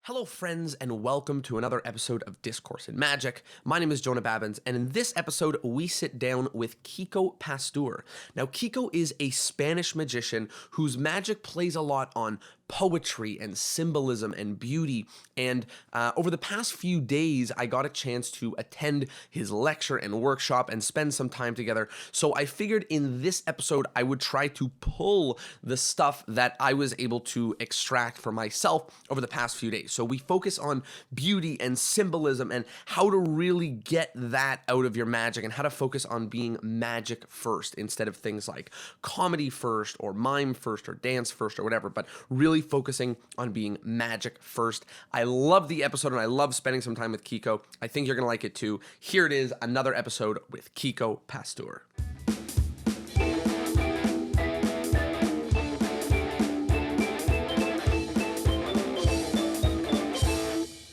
Hello, friends, and welcome to another episode of Discourse in Magic. My name is Jonah Babbins, and in this episode, we sit down with Kiko Pastur. Now, Kiko is a Spanish magician whose magic plays a lot on poetry and symbolism and beauty. And over the past few days, I got a chance to attend his lecture and workshop and spend some time together. So I figured in this episode, I would try to pull the stuff that I was able to extract for myself over the past few days. So we focus on beauty and symbolism and how to really get that out of your magic and how to focus on being magic first instead of things like comedy first or mime first or dance first or whatever, but really focusing on being magic first. I love the episode and I love spending some time with Kiko. I think you're going to like it too. Here it is, another episode with Kiko Pastur.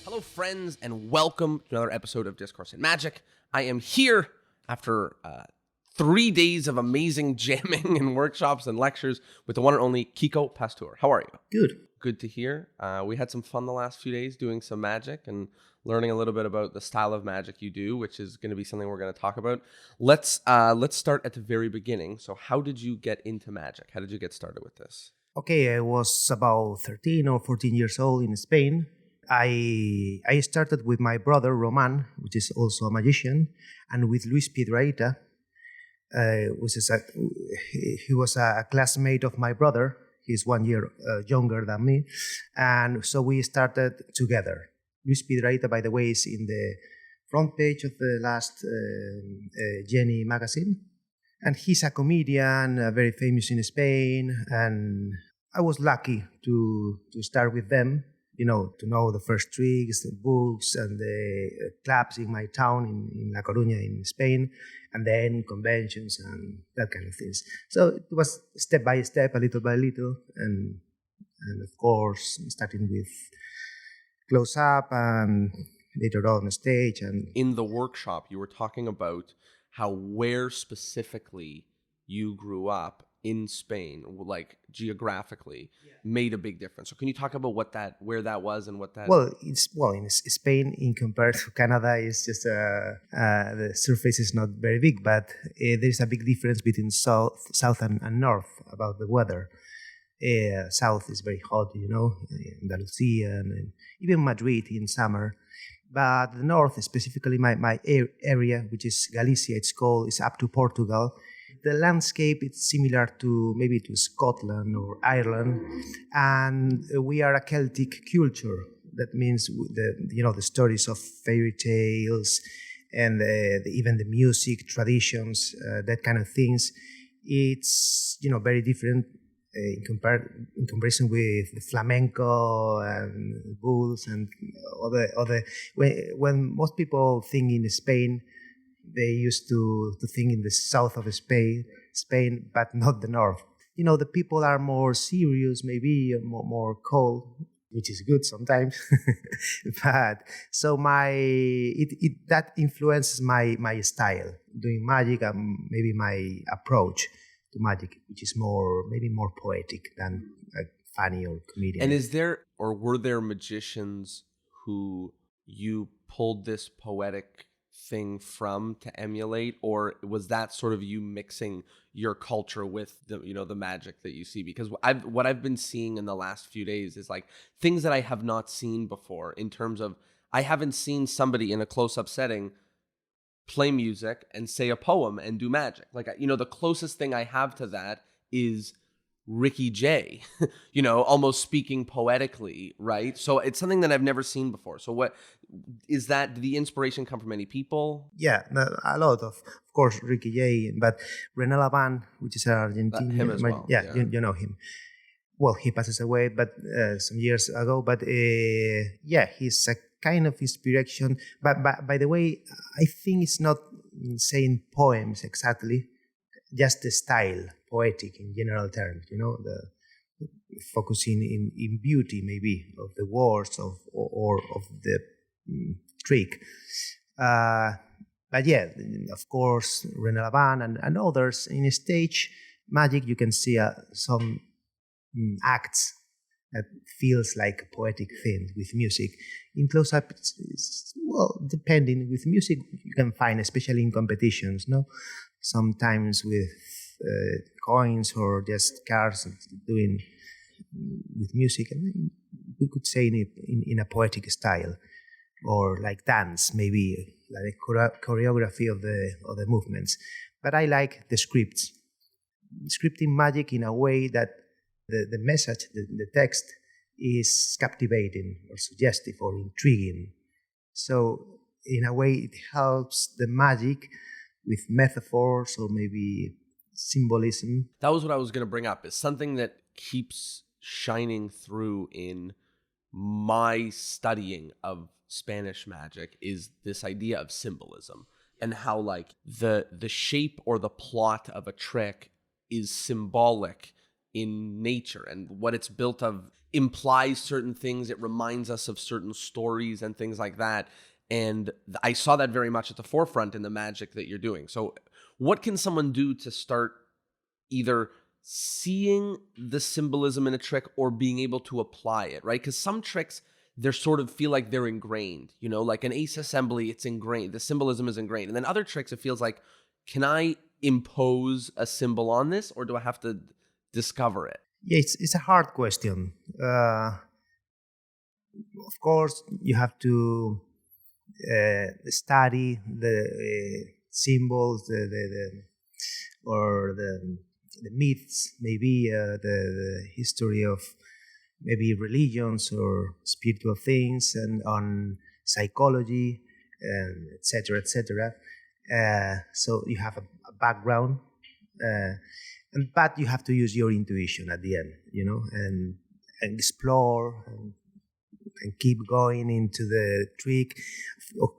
Hello, friends, and welcome to another episode of Discourse in Magic. I am here after 3 days of amazing jamming and workshops and lectures with the one and only Kiko Pastur. How are you? Good. Good to hear. We had some fun the last few days doing some magic and learning a little bit about the style of magic you do, which is going to be something we're going to talk about. Let's start at the very beginning. So how did you get into magic? How did you get started with this? Okay, I was about 13 or 14 years old in Spain. I started with my brother, Roman, which is also a magician, and with Luis Piedrahita, he was a classmate of my brother. He's 1 year younger than me. And so we started together. Luis Piedrahita, by the way, is in the front page of the last Jenny magazine. And he's a comedian, very famous in Spain. And I was lucky to start with them, to know the first tricks, the books, and the clubs in my town in A Coruña in Spain, and then conventions and that kind of things. So it was step by step, a little by little, and of course, starting with close up and later on stage. And in the workshop, you were talking about where specifically you grew up in Spain, like geographically, made a big difference. So can you talk about where that was and what that? Well, in Spain, in compared to Canada, it's just the surface is not very big, but there's a big difference between south and north about the weather. South is very hot, Andalusia and even Madrid in summer. But the north, specifically my area, which is Galicia, it's called, is up to Portugal. The landscape is similar to maybe to Scotland or Ireland, and we are a Celtic culture. That means the stories of fairy tales and even the music traditions, that kind of things. It's very different in comparison with the flamenco and blues and other. When most people think in Spain, they used to think in the south of Spain, but not the north. The people are more serious, maybe more cold, which is good sometimes. But so that influences my style doing magic and maybe my approach to magic, which is maybe more poetic than funny or comedian. And were there magicians who you pulled this poetic thing from to emulate, or was that sort of you mixing your culture with the magic that you see? Because what I've been seeing in the last few days is like things that I have not seen before, in terms of I haven't seen somebody in a close-up setting play music and say a poem and do magic. Like, the closest thing I have to that is Ricky Jay, almost speaking poetically, right? So it's something that I've never seen before. So what is that? Did the inspiration come from any people? Yeah, a lot of course, Ricky Jay, but René Laván, which is an Argentinian. Him as well. Yeah. You know him. Well, he passes away, but some years ago. But he's a kind of inspiration. But by the way, I think it's not saying poems exactly, just the style, poetic in general terms, the focusing in beauty maybe of the words or of the trick. But yeah, of course, René Laván and others in stage magic, you can see some acts that feels like a poetic thing with music. In close-up, well, depending. With music, you can find, especially in competitions, no? Sometimes with coins or just cards doing with music, and we could say in a poetic style, or like dance, maybe like choreography of the movements. But I like the scripting magic in a way that the message, the text, is captivating or suggestive or intriguing. So in a way, it helps the magic with metaphors or maybe symbolism. That was what I was going to bring up, is something that keeps shining through in my studying of Spanish magic is this idea of symbolism, and how like the shape or the plot of a trick is symbolic in nature, and what it's built of implies certain things. It reminds us of certain stories and things like that. And I saw that very much at the forefront in the magic that you're doing. So what can someone do to start either seeing the symbolism in a trick or being able to apply it, right? Because some tricks, they sort of feel like they're ingrained, you know, like an ace assembly, it's ingrained. The symbolism is ingrained. And then other tricks, it feels like, can I impose a symbol on this, or do I have to discover it? Yeah, it's a hard question. Of course, you have to study the symbols, or the myths, maybe the history of maybe religions or spiritual things, and on psychology, and etc., etc. So you have a background, but you have to use your intuition at the end, you know, and explore and keep going into the trick.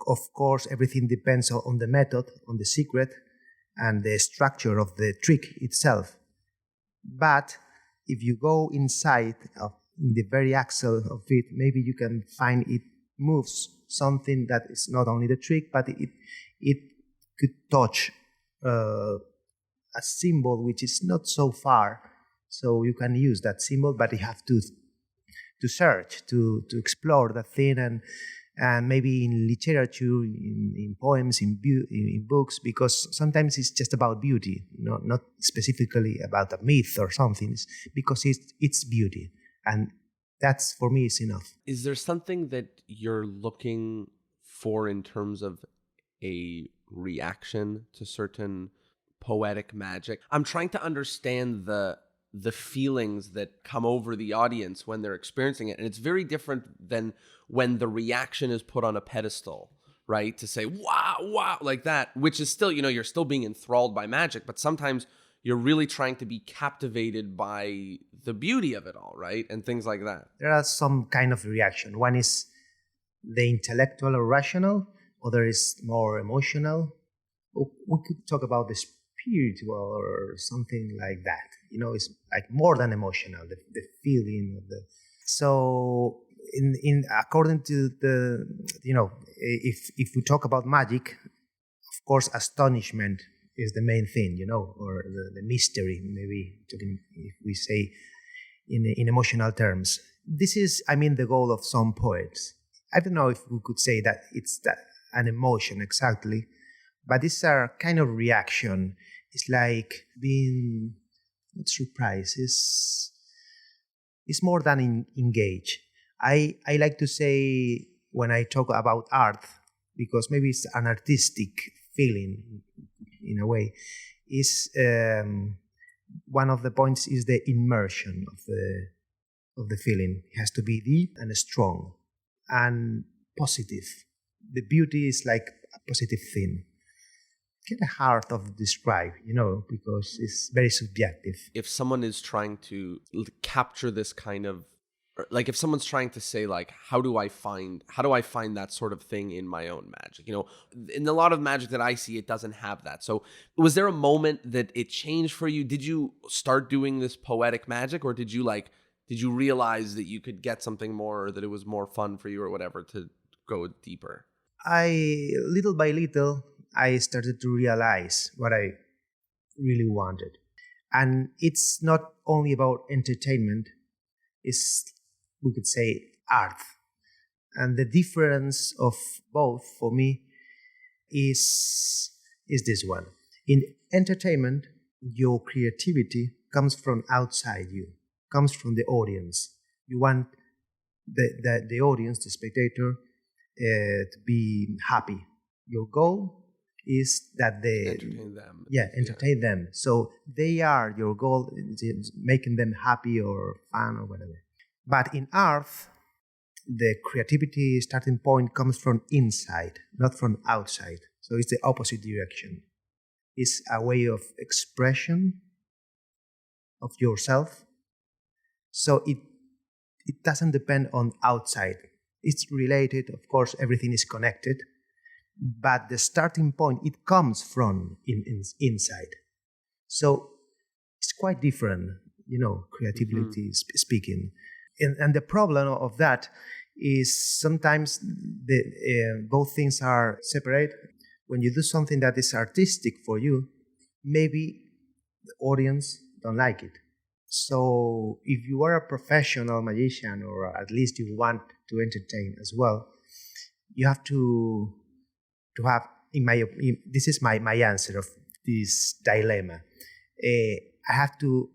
Of course, everything depends on the method, on the secret, and the structure of the trick itself. But if you go inside in the very axle of it, maybe you can find it moves something that is not only the trick, but it could touch a symbol which is not so far. So you can use that symbol, but you have to search, to explore that thing, and maybe in literature, in poems, in books, because sometimes it's just about beauty, not specifically about a myth or something, because it's beauty, and that's, for me, is enough. Is there something that you're looking for in terms of a reaction to certain poetic magic? I'm trying to understand the feelings that come over the audience when they're experiencing it. And it's very different than when the reaction is put on a pedestal, right? To say, wow, wow, like that, which is still, you know, you're still being enthralled by magic, but sometimes you're really trying to be captivated by the beauty of it all, right? And things like that. There are some kind of reaction. One is the intellectual or other is more emotional. We could talk about the spiritual or something like that. You know, it's like more than emotional, the feeling of the. So, in according to the, you know, if we talk about magic, of course, astonishment is the main thing, you know, or the mystery, maybe if we say in emotional terms. This is, I mean, the goal of some poets. I don't know if we could say that it's an emotion exactly, but it's a kind of reaction. It's like being not surprised. It's more than engage. I like to say, when I talk about art, because maybe it's an artistic feeling in a way, is one of the points is the immersion of the feeling. It has to be deep and strong and positive. The beauty is like a positive thing. Kind of hard to describe, you know, because it's very subjective. If someone is trying to capture this kind of, like if someone's trying to say like, how do I find that sort of thing in my own magic? You know, in a lot of magic that I see, it doesn't have that. So was there a moment that it changed for you? Did you start doing this poetic magic, or did you realize that you could get something more, or that it was more fun for you or whatever to go deeper? Little by little, I started to realize what I really wanted. And it's not only about entertainment, it's we could say, art. And the difference of both for me is this one. In entertainment, your creativity comes from outside you, comes from the audience. You want the audience, the spectator, to be happy. Your goal is that they entertain them. So they are your goal, is making them happy or fun or whatever. But in art, the creativity starting point comes from inside, not from outside. So it's the opposite direction. It's a way of expression of yourself. So it doesn't depend on outside. It's related, of course, everything is connected, but the starting point, it comes from inside. So it's quite different, creativity speaking. And the problem of that is sometimes both things are separate. When you do something that is artistic for you, maybe the audience don't like it. So if you are a professional magician, or at least you want to entertain as well, you have to have, in my opinion, this is my answer of this dilemma. I have to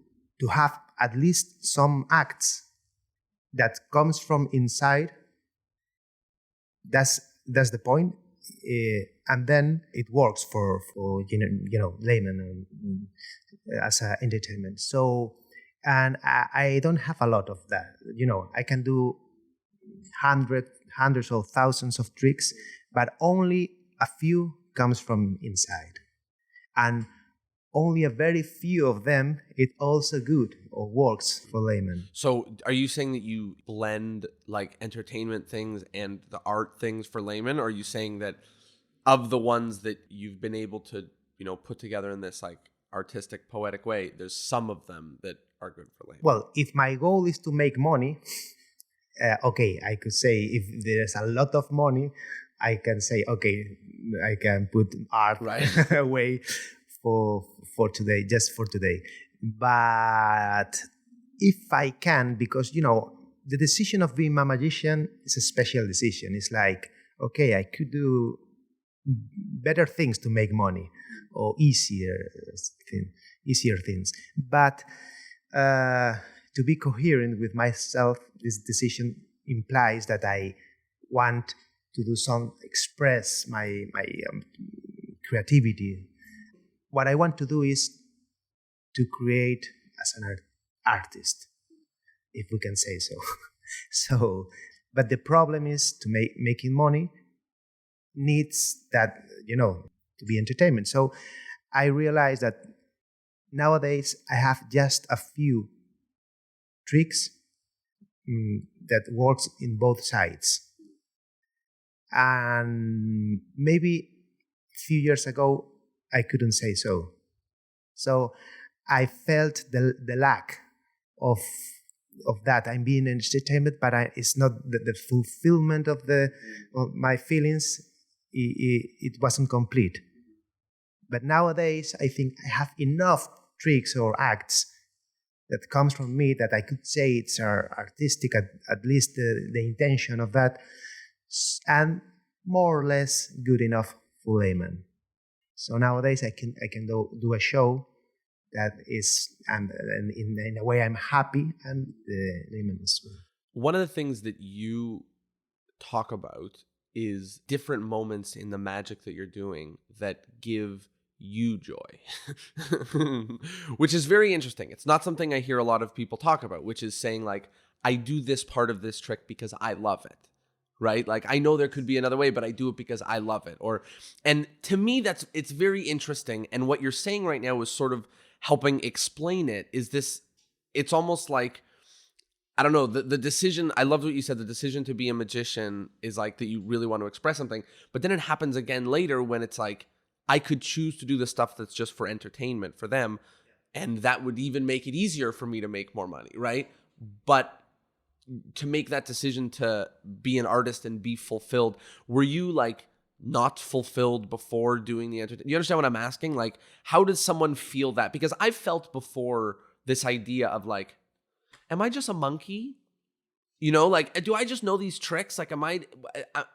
have at least some acts that comes from inside. That's the point, and then it works for laymen as an entertainment. So, and I don't have a lot of that. I can do hundreds or thousands of tricks, but only a few comes from inside, and only a very few of them it also good or works for laymen. So are you saying that you blend like entertainment things and the art things for laymen? Or are you saying that of the ones that you've been able to, put together in this like artistic, poetic way, there's some of them that are good for laymen? Well, if my goal is to make money, okay, I could say if there's a lot of money, I can say, okay, I can put art away for today, just for today. But if I can, because, the decision of being a magician is a special decision. It's like, okay, I could do better things to make money, or easier things. But to be coherent with myself, this decision implies that I want to express my creativity. What I want to do is to create as an artist, if we can say so. But the problem is to making money needs that, to be entertainment. So I realized that nowadays I have just a few tricks that works in both sides. And maybe a few years ago, I couldn't say so. So I felt the lack of that. I'm being entertained, but it's not the fulfillment of my feelings. It wasn't complete. But nowadays, I think I have enough tricks or acts that comes from me that I could say it's artistic, at least the intention of that, and more or less good enough for layman. So nowadays I can do a show that is, and in a way I'm happy, and the layman is well. One of the things that you talk about is different moments in the magic that you're doing that give you joy, which is very interesting. It's not something I hear a lot of people talk about, which is saying like, I do this part of this trick because I love it. Right? Like, I know there could be another way, but I do it because I love it. And to me, it's very interesting. And what you're saying right now is sort of helping explain it. It's almost like, I don't know, the decision, I loved what you said, the decision to be a magician is like that you really want to express something, but then it happens again later when it's like, I could choose to do the stuff that's just for entertainment for them. And that would even make it easier for me to make more money, right? But to make that decision to be an artist and be fulfilled, were you like not fulfilled before doing the entertainment? You understand what I'm asking? Like, how does someone feel that? Because I felt before this idea of like, am I just a monkey? You know, like, do I just know these tricks? Like,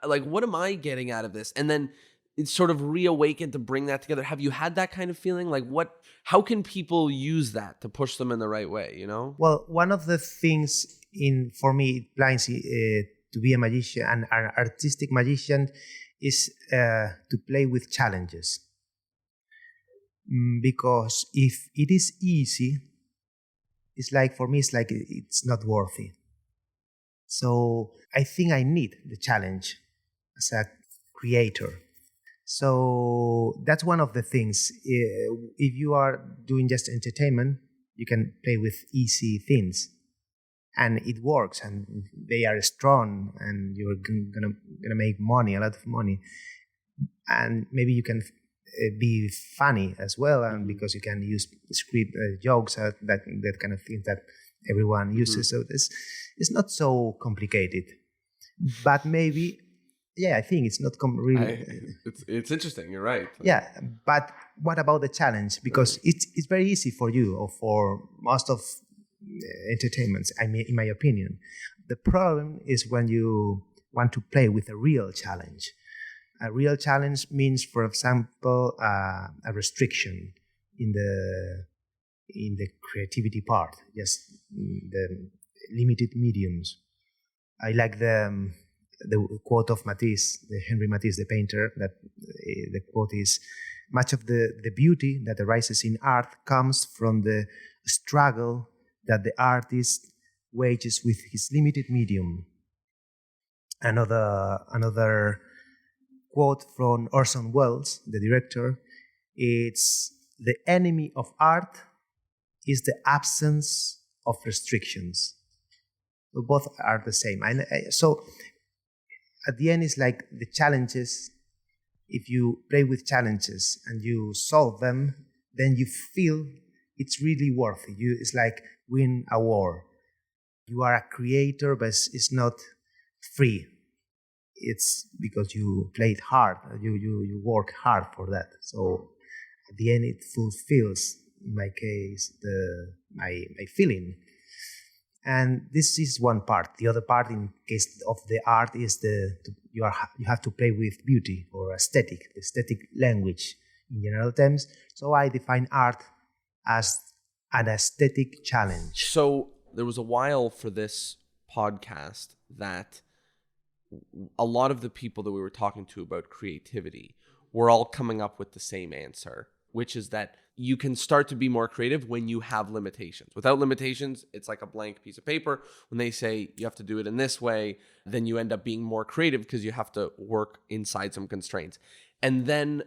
like, what am I getting out of this? And then it's sort of reawakened to bring that together. Have you had that kind of feeling? Like, how can people use that to push them in the right way, you know? Well, one of the things for me it blinds to be a magician, an artistic magician, is to play with challenges. Because if it is easy, it's like, for me, it's like it's not worthy. So I think I need the challenge as a creator. So that's one of the things. If you are doing just entertainment, you can play with easy things, and it works, and they are strong, and you're gonna make money, a lot of money, and maybe you can be funny as well, and because you can use script jokes, that kind of thing that everyone uses. So it's not so complicated, but maybe. Yeah, I think it's not really. It's interesting. You're right. Yeah, but what about the challenge? Because it's very easy for you or for most of entertainments. I mean, in my opinion, the problem is when you want to play with a real challenge. A real challenge means, for example, a restriction in the creativity part, just the limited mediums. I like the quote of Matisse, the Henri Matisse, the painter, that the quote is, much of the beauty that arises in art comes from the struggle that the artist wages with his limited medium. Another quote from Orson Welles, the director, it's, the enemy of art is the absence of restrictions. So both are the same. So at the end, it's like the challenges. If you play with challenges and you solve them, then you feel it's really worth it. It's like win a war. You are a creator, but it's not free. It's because you played hard. You work hard for that. So at the end, it fulfills, in my case, my feeling. And this is one part. The other part, in case of the art, is you have to play with beauty or aesthetic language in general terms. So I define art as an aesthetic challenge. So there was a while for this podcast that a lot of the people that we were talking to about creativity were all coming up with the same answer, which is that you can start to be more creative when you have limitations. Without limitations, it's like a blank piece of paper. When they say you have to do it in this way, then you end up being more creative because you have to work inside some constraints. And then,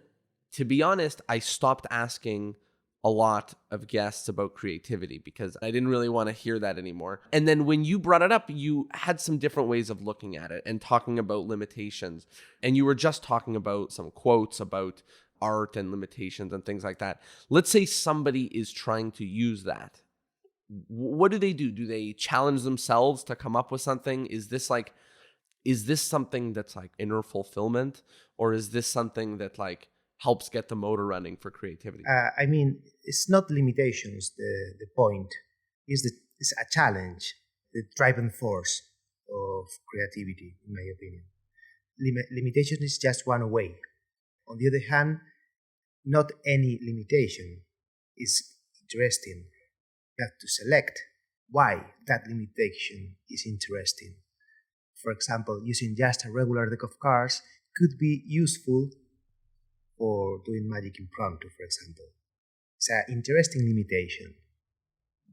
to be honest, I stopped asking a lot of guests about creativity because I didn't really want to hear that anymore. And then when you brought it up, you had some different ways of looking at it and talking about limitations. And you were just talking about some quotes about art and limitations and things like that. Let's say somebody is trying to use that. What do? Do they challenge themselves to come up with something? Is this something that's like inner fulfillment, or is this something that like helps get the motor running for creativity? I mean, it's not limitations. The point is that it's a challenge, the driving force of creativity, in my opinion. Limitation is just one way. On the other hand, not any limitation is interesting. You have to select why that limitation is interesting. For example, using just a regular deck of cards could be useful for doing magic impromptu, for example. It's an interesting limitation,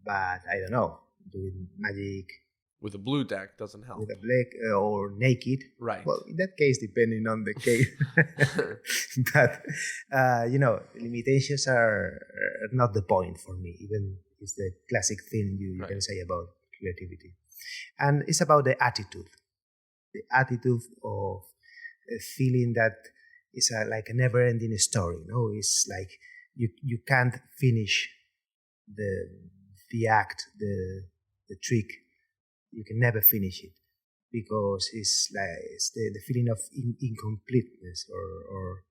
but I don't know, doing magic with a blue deck doesn't help. With a black or naked. Right. Well, in that case, depending on the case. But, limitations are not the point for me. Even it's the classic thing you can say about creativity. And it's about the attitude. The attitude of a feeling that it's like a never-ending story. No, it's like you can't finish the act, the trick. You can never finish it because it's the feeling of incompleteness or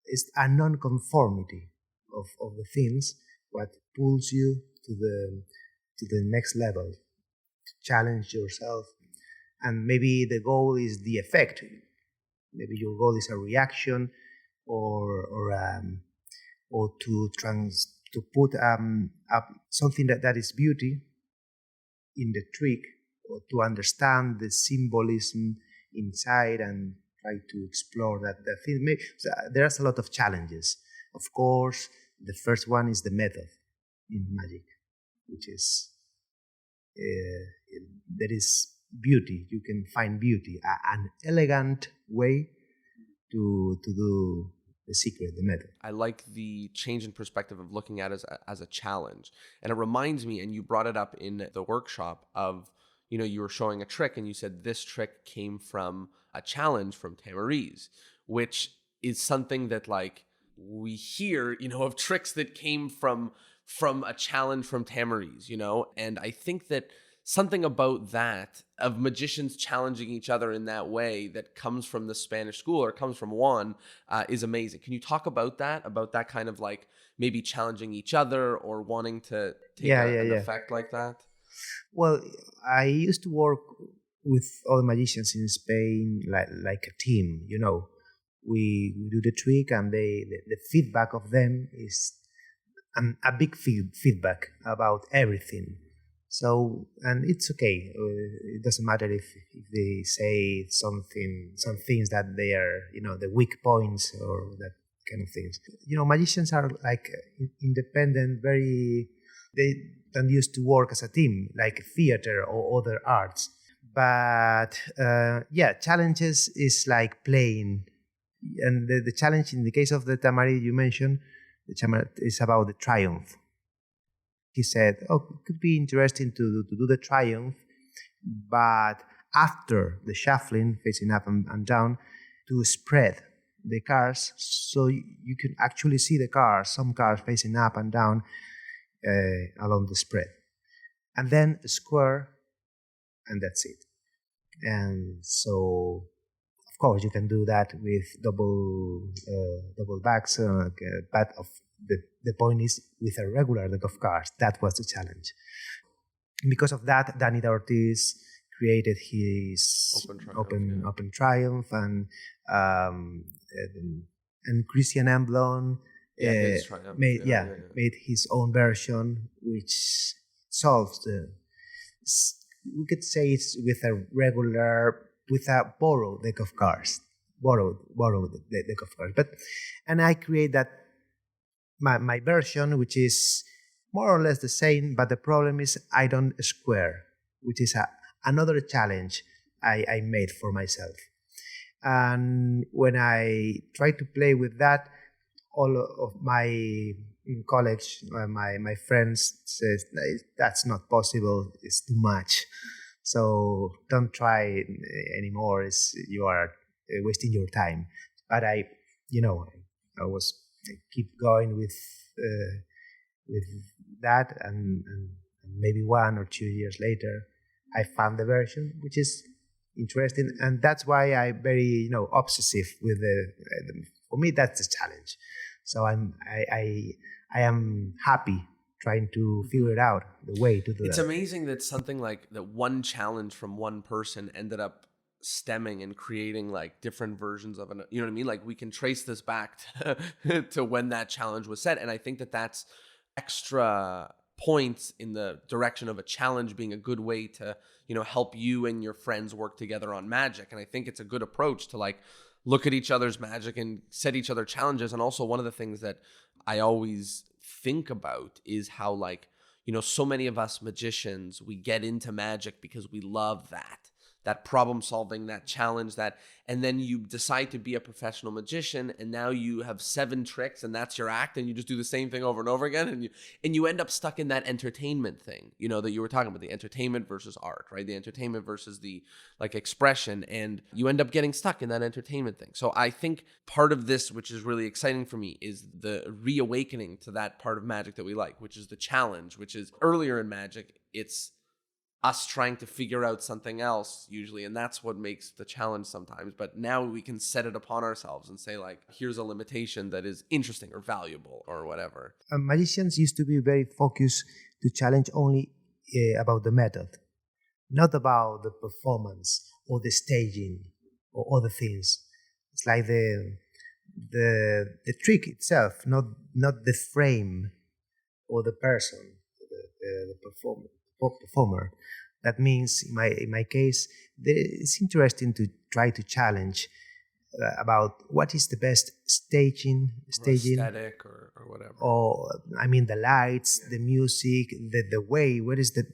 it's a non-conformity of the things what pulls you to the next level, to challenge yourself. And maybe the goal is the effect. Maybe your goal is a reaction, or to put up something that is beauty in the trick, or to understand the symbolism inside and try to explore that thing. So there's a lot of challenges. Of course, the first one is the method in magic, which is there is beauty. You can find beauty, an elegant way to do the secret, the method. I like the change in perspective of looking at it as a challenge. And it reminds me, and you brought it up in the workshop of, you were showing a trick and you said this trick came from a challenge from Tamariz, which is something that like we hear, of tricks that came from a challenge from Tamariz, and I think that something about that, of magicians challenging each other in that way that comes from the Spanish school or comes from Juan, is amazing. Can you talk about that kind of like maybe challenging each other or wanting to take an effect like that? Well, I used to work with other magicians in Spain like a team, We do the trick, and the feedback of them is a big feedback about everything. So, and it's okay. It doesn't matter if they say some things that they are, the weak points or that kind of things. Magicians are like independent, they don't used to work as a team, like theater or other arts. But challenges is like playing. And the challenge in the case of the Tamari you mentioned, the challenge is about the triumph. He said, it could be interesting to do the triumph, but after the shuffling, facing up and down, to spread the cards so you can actually see the cards, some cards facing up and down along the spread. And then a square, and that's it. And so, of course, you can do that with double backs, but the point is with a regular deck of cards. That was the challenge. Because of that, Danny Ortiz created his Open Triumph, and Christian Emblon made his own version, which solves we could say it's with a borrowed deck of cards, borrowed deck of cards. And I create that my version, which is more or less the same, but the problem is I don't square, which is another challenge I made for myself. And when I try to play with that, all of my colleagues, my friends says that's not possible. It's too much. So don't try anymore. You are wasting your time. But I keep going with that, and maybe 1 or 2 years later, I found the version which is interesting, and that's why I'm very obsessive with for me that's the challenge. So I am happy trying to figure it out, the way to do it. It's amazing that something like that one challenge from one person ended up stemming and creating like different versions of it. You know what I mean? Like we can trace this back to when that challenge was set. And I think that that's extra points in the direction of a challenge being a good way to, help you and your friends work together on magic. And I think it's a good approach to like look at each other's magic and set each other challenges. And also one of the things that I always think about is how like, so many of us magicians, we get into magic because we love that problem solving, that challenge, and then you decide to be a professional magician, and now you have 7 tricks and that's your act, and you just do the same thing over and over again, and you end up stuck in that entertainment thing, that you were talking about, the entertainment versus art, right? The entertainment versus the like expression, and you end up getting stuck in that entertainment thing. So I think part of this, which is really exciting for me, is the reawakening to that part of magic that we like, which is the challenge, which is earlier in magic, it's us trying to figure out something else usually, and that's what makes the challenge sometimes. But now we can set it upon ourselves and say like, here's a limitation that is interesting or valuable or whatever. Magicians used to be very focused to challenge only about the method, not about the performance or the staging or other things. It's like the trick itself, not the frame or the person, performer. That means, in my case, it's interesting to try to challenge about what is the best Or staging, aesthetic or whatever. or I mean the lights, the music, the way. What is the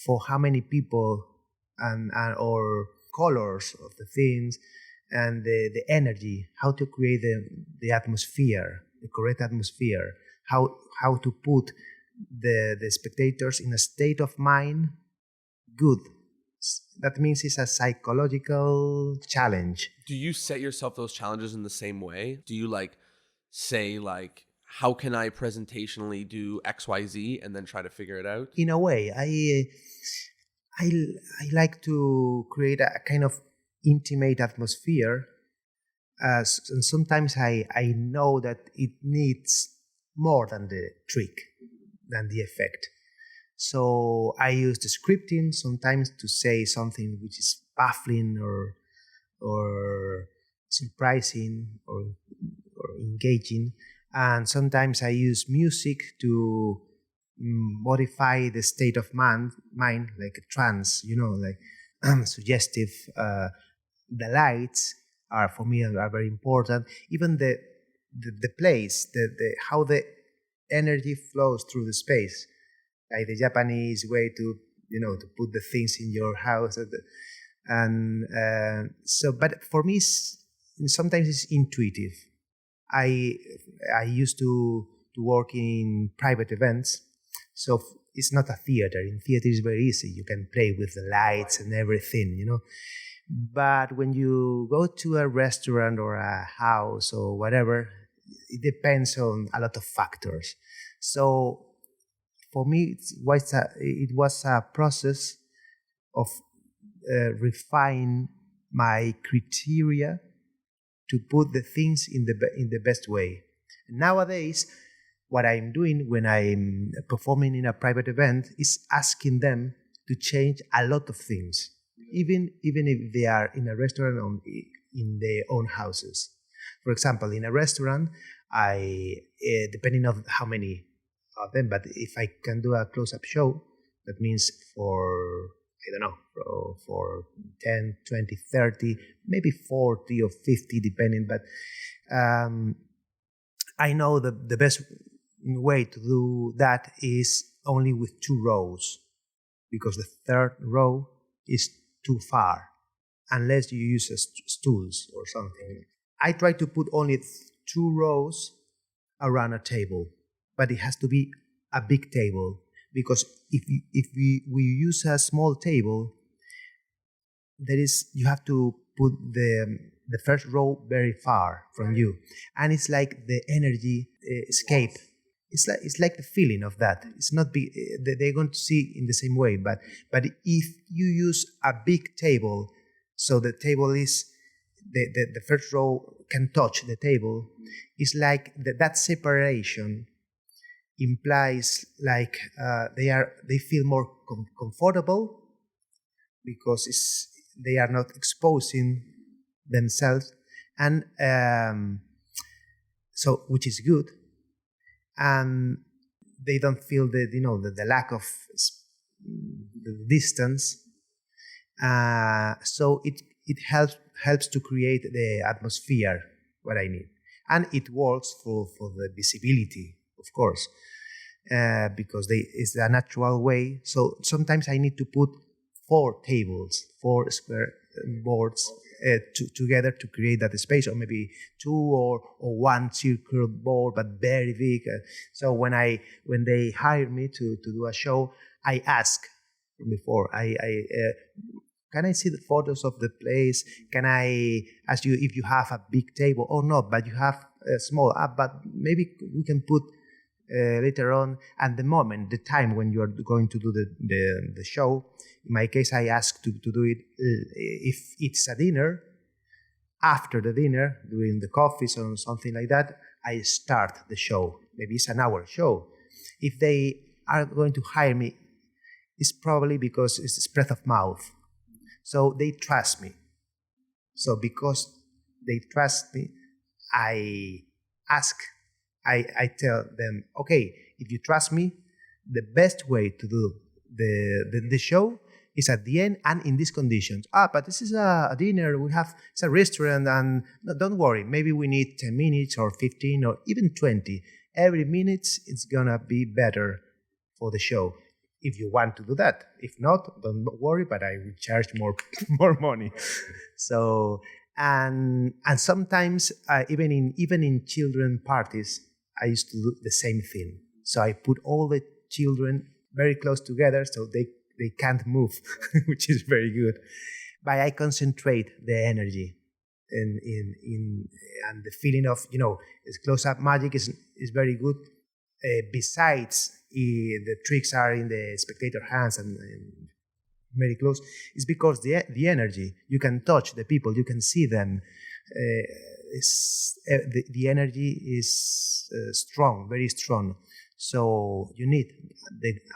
for how many people and or colors of the things and the energy, how to create the atmosphere, the correct atmosphere, how to put the spectators in a state of mind good. That means it's a psychological challenge. Do you set yourself those challenges in the same way? Do you like say like, how can I presentationally do XYZ and then try to figure it out? In a way, I like to create a kind of intimate atmosphere, and sometimes I know that it needs more than the trick, than the effect. So I use the scripting sometimes to say something which is baffling or surprising or engaging, and sometimes I use music to modify the state of mind, like a trance, like suggestive. The lights are for me are very important. Even the place, the how the energy flows through the space, like the Japanese way to to put the things in your house, and so. But for me, sometimes it's intuitive. I I used to work in private events, so it's not a theater. In theater, it's very easy. You can play with the lights and everything. But when you go to a restaurant or a house or whatever, it depends on a lot of factors. So for me, it was a process of refine my criteria to put the things in the best way. Nowadays, what I'm doing when I'm performing in a private event is asking them to change a lot of things, even if they are in a restaurant in their own houses. For example, in a restaurant, I depending on how many of them, but if I can do a close-up show, that means for I don't know, for 10, 20, 30, maybe 40 or 50, depending. But I know the best way to do that is only with 2 rows, because the third row is too far, unless you use stools or something. I try to put only 2 rows around a table, but it has to be a big table, because if we use a small table, you have to put the first row very far from you, and it's like the energy escape. It's like the feeling of that. It's not big. They're going to see in the same way, but if you use a big table, so the table is the first row can touch the table, it's like that separation implies like they feel more comfortable, because they are not exposing themselves, and so which is good, and they don't feel the lack of the distance. So it helps to create the atmosphere what I need, and it works for the visibility, of course, because it's a natural way. So sometimes I need to put 4 square boards together to create that space, or maybe 2 or 1 circular board, but very big. So when they hire me to do a show, I ask before. Can I see the photos of the place? Can I ask you if you have a big table or not? But you have a small app, but maybe we can put later on. And the time when you are going to do the show. In my case, I ask to do it if it's a dinner. After the dinner, during the coffees or something like that, I start the show. Maybe it's an hour show. If they are going to hire me is probably because it's spread of mouth. So they trust me. So because they trust me, I ask, I tell them, okay, if you trust me, the best way to do the show is at the end and in these conditions. But this is a dinner, it's a restaurant, and no, don't worry, maybe we need 10 minutes or 15 or even 20. Every minute it's gonna be better for the show. If you want to do that. If not, don't worry, but I will charge more more money. So and sometimes even in children parties, I used to do the same thing. So I put all the children very close together so they can't move, which is very good. But I concentrate the energy in and the feeling of close-up magic is very good. Besides, the tricks are in the spectator hands and very close. It's because the energy, you can touch the people, you can see them. The energy is strong, very strong. So you need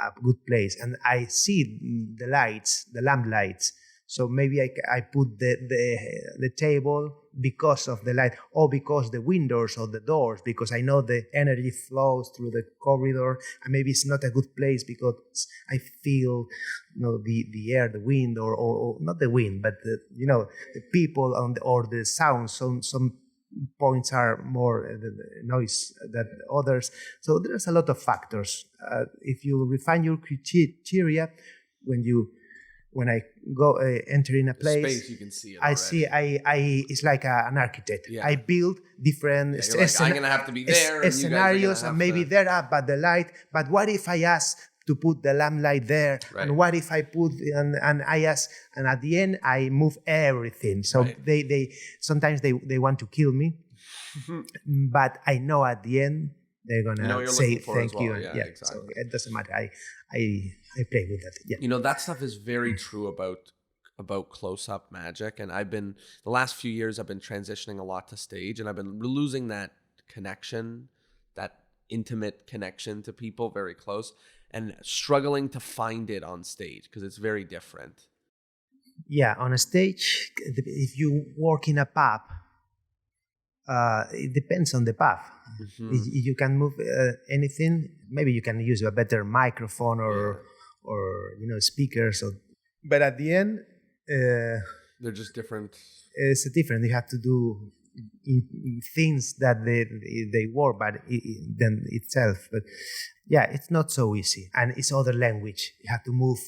a good place. And I see the lights, the lamp lights. So maybe I put the table because of the light, or because the windows or the doors, because I know the energy flows through the corridor, and maybe it's not a good place because I feel the air, the wind, or not the wind, but the people or the sound. Some points are more the noise than others. So there's a lot of factors. If you refine your criteria, when I go enter in a place, space, you can see it I already. see. I it's like an architect. Yeah. I build different I'm gonna have to be there, and scenarios, and maybe there are, but the light. But what if I ask to put the lamplight there? Right. And what if I put and I ask, and at the end I move everything. So right. they sometimes they want to kill me, but I know at the end they're gonna say thank you. Well. Yeah, exactly. So it doesn't matter. I play with that. Yeah. That stuff is very true about close-up magic, and the last few years I've been transitioning a lot to stage, and I've been losing that connection, that intimate connection to people very close, and struggling to find it on stage because it's very different. Yeah, on a stage, if you work in a pub, it depends on the pub. Mm-hmm. You can move anything. Maybe you can use a better microphone or speakers. But at the end, they're just different. It's different. You have to do things that they work, but then itself. But yeah, it's not so easy, and it's other language. You have to move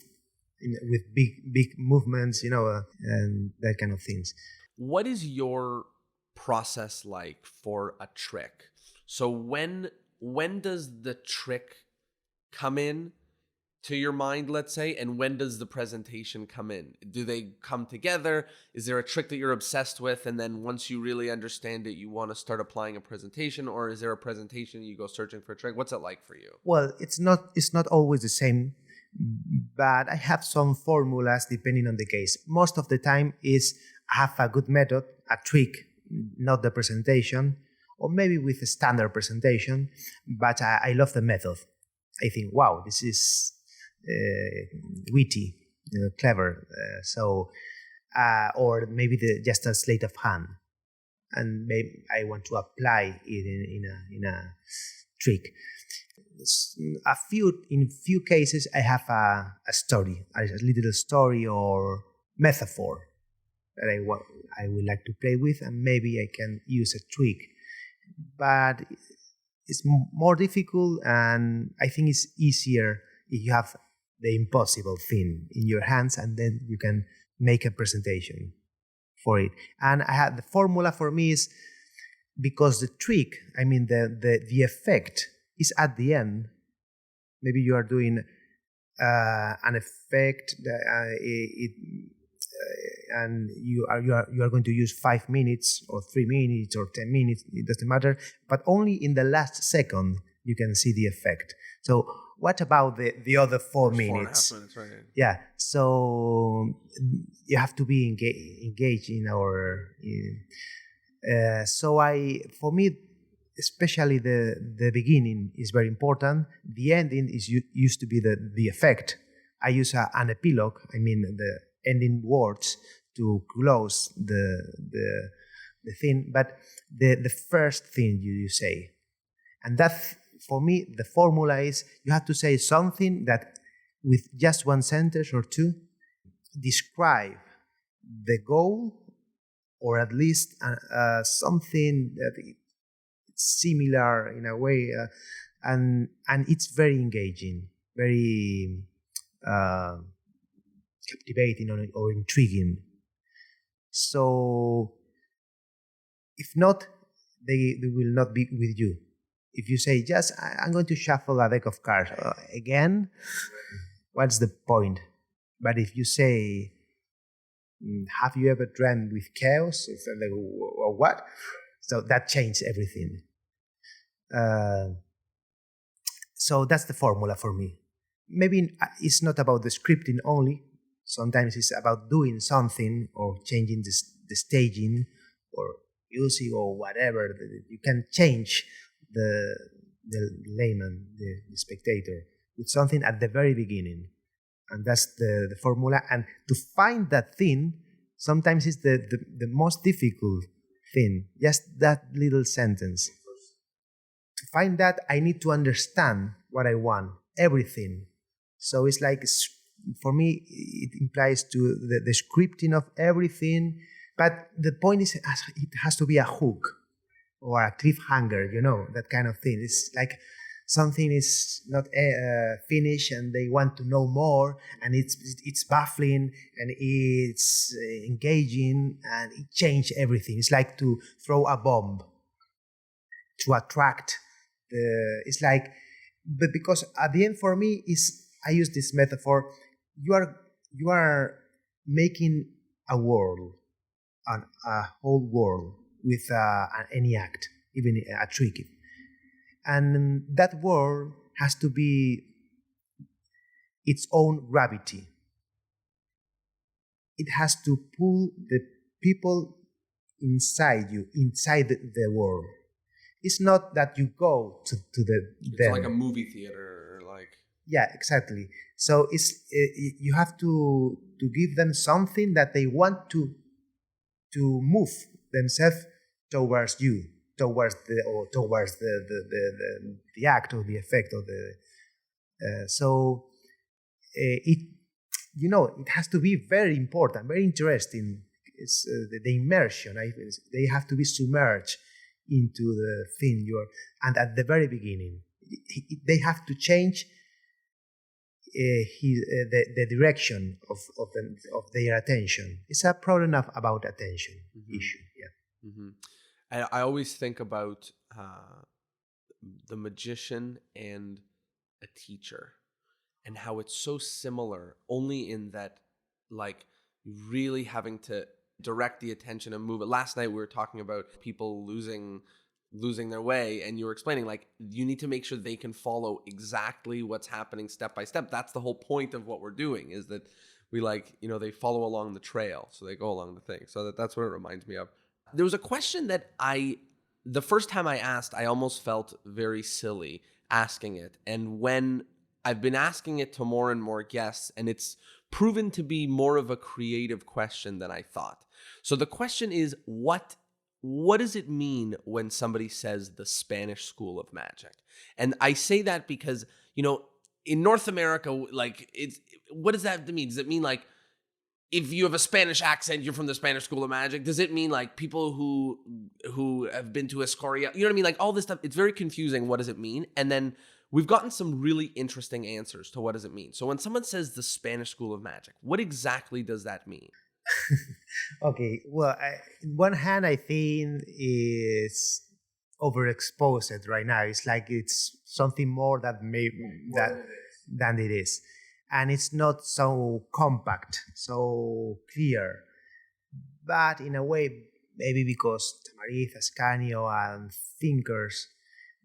with big movements, and that kind of things. What is your process like for a trick? So when does the trick come in to your mind, let's say, and when does the presentation come in? Do they come together? Is there a trick that you're obsessed with, and then once you really understand it, you want to start applying a presentation, or is there a presentation you go searching for a trick? What's it like for you? Well, it's not always the same, but I have some formulas depending on the case. Most of the time is I have a good method, a trick, not the presentation, or maybe with a standard presentation, but I love the method. I think, wow, this is witty, clever. Or maybe just a sleight of hand, and maybe I want to apply it in a trick. In few cases, I have a story, a little story or metaphor that I would like to play with, and maybe I can use a trick. But it's more difficult, and I think it's easier if you have the impossible thing in your hands, and then you can make a presentation for it. And the formula for me is, because the trick, I mean the effect is at the end. Maybe you are doing an effect and you are going to use 5 minutes or 3 minutes or 10 minutes, it doesn't matter, but only in the last second you can see the effect. So what about the other 4 minutes? 4.5 minutes, right? Yeah, so you have to be engaged in our. For me, especially the beginning is very important. The ending used to be the effect, I use an epilogue, I mean the ending words to close the thing, but the first thing you say. And that, for me, the formula is you have to say something that with just one sentence or two describe the goal, or at least something that it's similar in a way, and it's very engaging, very captivating or intriguing. So if not, they will not be with you. If you say, just, I'm going to shuffle a deck of cards again, what's the point? But if you say, have you ever dreamt with chaos? It's like, what? So that changed everything. So that's the formula for me. Maybe it's not about the scripting only. Sometimes it's about doing something or changing the staging or music or whatever. You can change the layman, the spectator, with something at the very beginning. And that's the formula. And to find that thing, sometimes it's the most difficult thing, just that little sentence. To find that, I need to understand what I want, everything. So it's like, for me, it implies to the scripting of everything. But the point is, it has to be a hook or a cliffhanger, that kind of thing. It's like something is not finished and they want to know more, and it's baffling and it's engaging and it changes everything. It's like to throw a bomb to attract it's like, but because at the end for me I use this metaphor. You are making a world, a whole world with any act, even a trick. And that world has to be its own gravity. It has to pull the people inside you, inside the world. It's not that you go to It's like a movie theater, or like... Yeah, exactly. So it's you have to give them something that they want to move themselves towards you, towards the act or the effect of the. It has to be very important, very interesting. It's the immersion. They have to be submerged into the thing and at the very beginning, they have to change the direction of their attention. It's a problem about attention issue. Yeah. Mm-hmm. I always think about the magician and a teacher, and how it's so similar, only in that, like, really having to direct the attention and move it. Last night we were talking about people losing their way, and you were explaining, like, you need to make sure they can follow exactly what's happening step by step. That's the whole point of what we're doing, is that we, like, they follow along the trail, so they go along the thing. So that's what it reminds me of. There was a question that the first time I asked, I almost felt very silly asking it, and when I've been asking it to more and more guests, and it's proven to be more of a creative question than I thought. So the question is, what does it mean when somebody says the Spanish School of Magic? And I say that because, in North America, like, what does that mean? Does it mean, like, if you have a Spanish accent, you're from the Spanish School of Magic? Does it mean, like, people who have been to Escoria? You know what I mean? Like, all this stuff, it's very confusing. What does it mean? And then we've gotten some really interesting answers to what does it mean. So when someone says the Spanish School of Magic, what exactly does that mean? Okay, well, on one hand, I think it's overexposed right now. It's like it's something more than it is, and it's not so compact, so clear. But in a way, maybe because Tamariz, Ascanio, and thinkers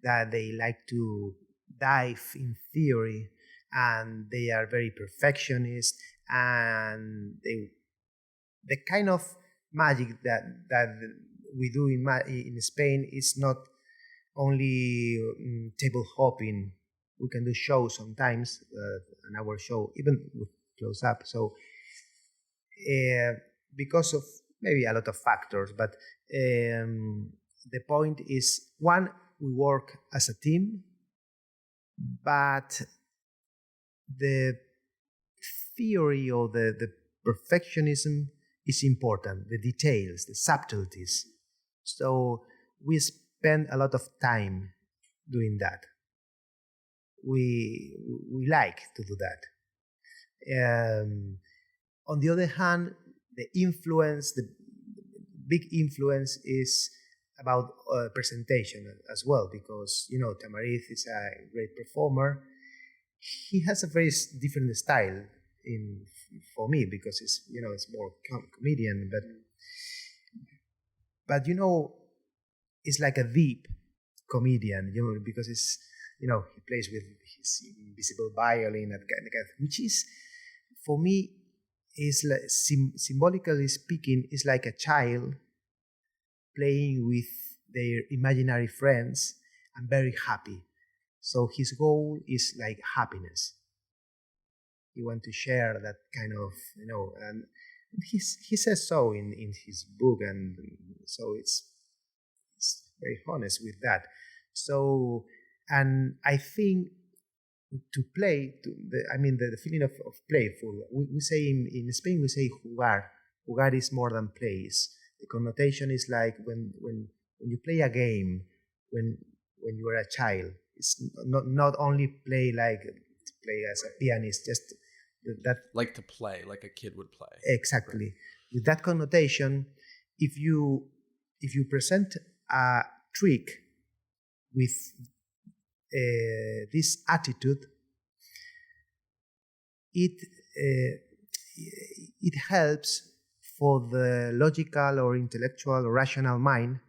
that they like to dive in theory, and they are very perfectionist, and the kind of magic that we do in Spain is not only table hopping we can do shows sometimes, an hour show, even with close up. So because of maybe a lot of factors, but the point is, one, we work as a team, but the theory or the perfectionism is important, the details, the subtleties. So we spend a lot of time doing that. We like to do that. On the other hand, the big influence is about presentation as well, because Tamarith is a great performer. He has a very different style for me, because it's more comedian, but it's like a deep comedian, because it's he plays with his invisible violin, which is, for me, is like, symbolically speaking, is like a child playing with their imaginary friends and very happy. So his goal is like happiness. He wants to share that kind of, and he says so in his book, and so it's very honest with that. So, and I think to play, the feeling of playful, we say in Spain, we say jugar. Jugar is more than plays. The connotation is like when you play a game, when you are a child, it's not only play as a pianist, just that, like to play like a kid would play. Exactly. Right. With that connotation, if you present a trick with this attitude, it helps for the logical or intellectual or rational mind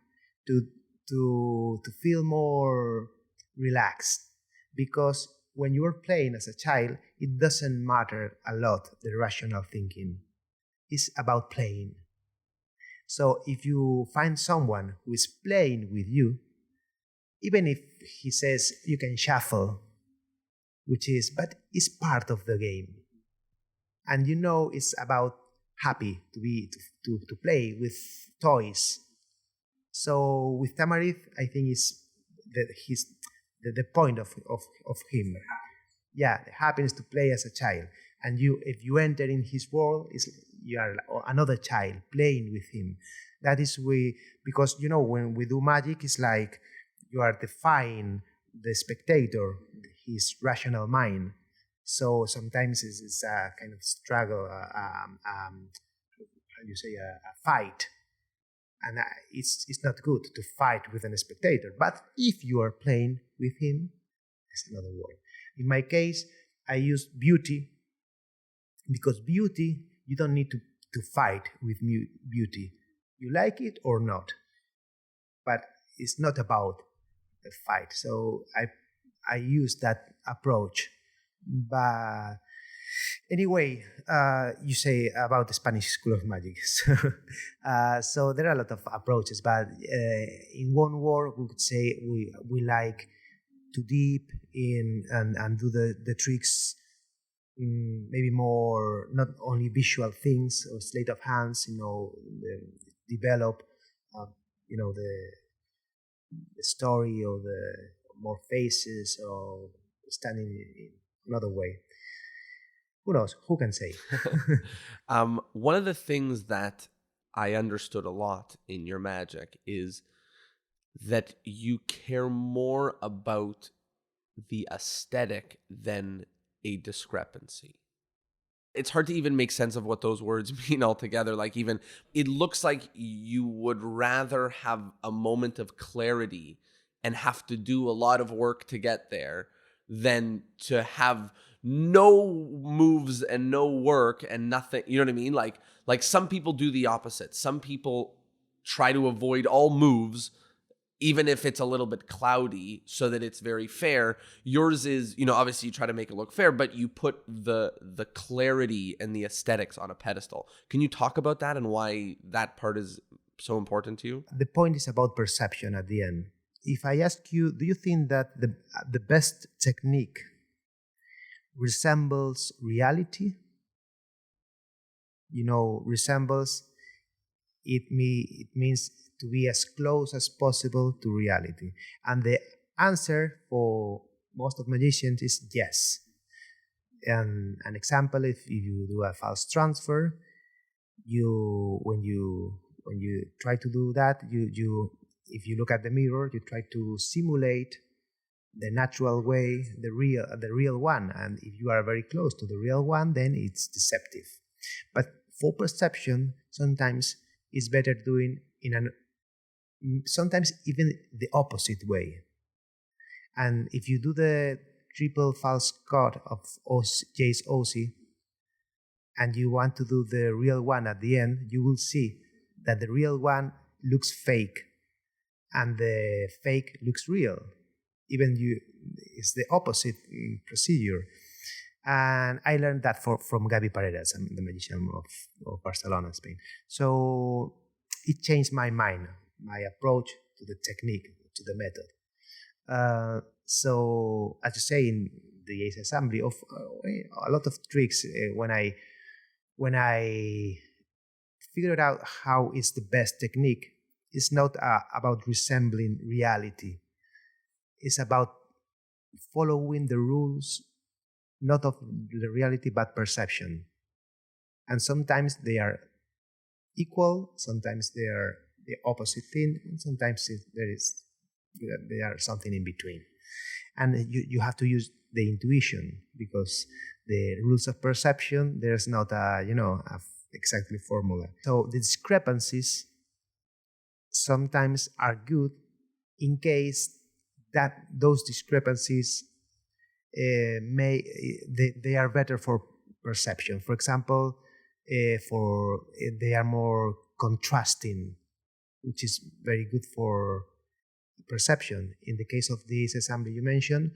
to feel more relaxed, because when you are playing as a child, it doesn't matter a lot the rational thinking. It's about playing. So if you find someone who is playing with you, even if he says you can shuffle, but it's part of the game, and it's about happy to play with toys. So with Tamarith, I think is the point of him. Yeah, the happiness to play as a child, and if you enter in his world, you are another child playing with him. That is because when we do magic, it's like you are defying the spectator, his rational mind. So sometimes it's a kind of struggle, how you say, a fight. And it's not good to fight with a spectator. But if you are playing with him, it's another word. In my case, I use beauty, because beauty, you don't need to fight with beauty. You like it or not. But it's not about the fight. So I use that approach. But anyway, you say about the Spanish School of Magic. So there are a lot of approaches, but in one word, we could say we like to deep in and do the tricks, maybe more not only visual things or sleight of hands, develop, the story or the more faces or standing in another way. Who knows? Who can say? One of the things that I understood a lot in your magic is that you care more about the aesthetic than a discrepancy. It's hard to even make sense of what those words mean altogether. Like, even it looks like you would rather have a moment of clarity and have to do a lot of work to get there than to have no moves and no work and nothing. You know what I mean? Like some people do the opposite. Some people try to avoid all moves, even if it's a little bit cloudy, so that it's very fair. Yours is, obviously you try to make it look fair, but you put the clarity and the aesthetics on a pedestal. Can you talk about that and why that part is so important to you? The point is about perception at the end. if I ask you, do you think that the best technique resembles reality? Resembles, it means to be as close as possible to reality. And the answer for most of magicians is yes. And an example, if you do a false transfer, when you try to do that, you if you look at the mirror, you try to simulate the natural way, the real one. And if you are very close to the real one, then it's deceptive. But for perception, sometimes it's better doing sometimes even the opposite way. And if you do the triple false cut of Jay's Aussie, and you want to do the real one at the end, you will see that the real one looks fake, and the fake looks real. It's the opposite procedure. And I learned that from Gaby Paredes, the magician of Barcelona, Spain. So it changed my mind, my approach to the technique, to the method. So, as you say, in the Ace Assembly, of a lot of tricks, when I figured out how is the best technique, it's not about resembling reality. It's about following the rules, not of the reality, but perception. And sometimes they are equal, sometimes they are the opposite thing, and sometimes they are something in between. And you have to use the intuition, because the rules of perception, there's not a exactly formula. So the discrepancies sometimes are good in case that those discrepancies they are better for perception. For example, they are more contrasting, which is very good for perception. In the case of the ace assembly you mentioned,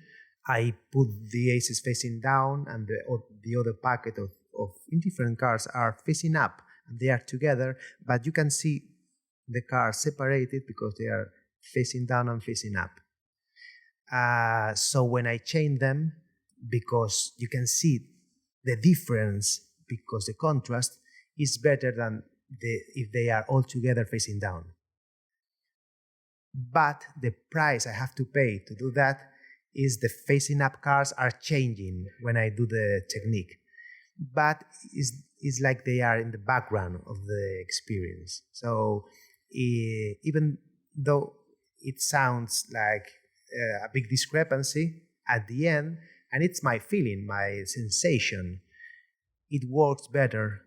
I put the aces facing down, and the other packet of indifferent cards are facing up, and they are together, but you can see the cards separated because they are facing down and facing up. So when I chain them, because you can see the difference, because the contrast is better than if they are all together facing down. But the price I have to pay to do that is the facing up cards are changing when I do the technique. But it's like they are in the background of the experience. So even though it sounds like a big discrepancy at the end, and it's my feeling, my sensation, it works better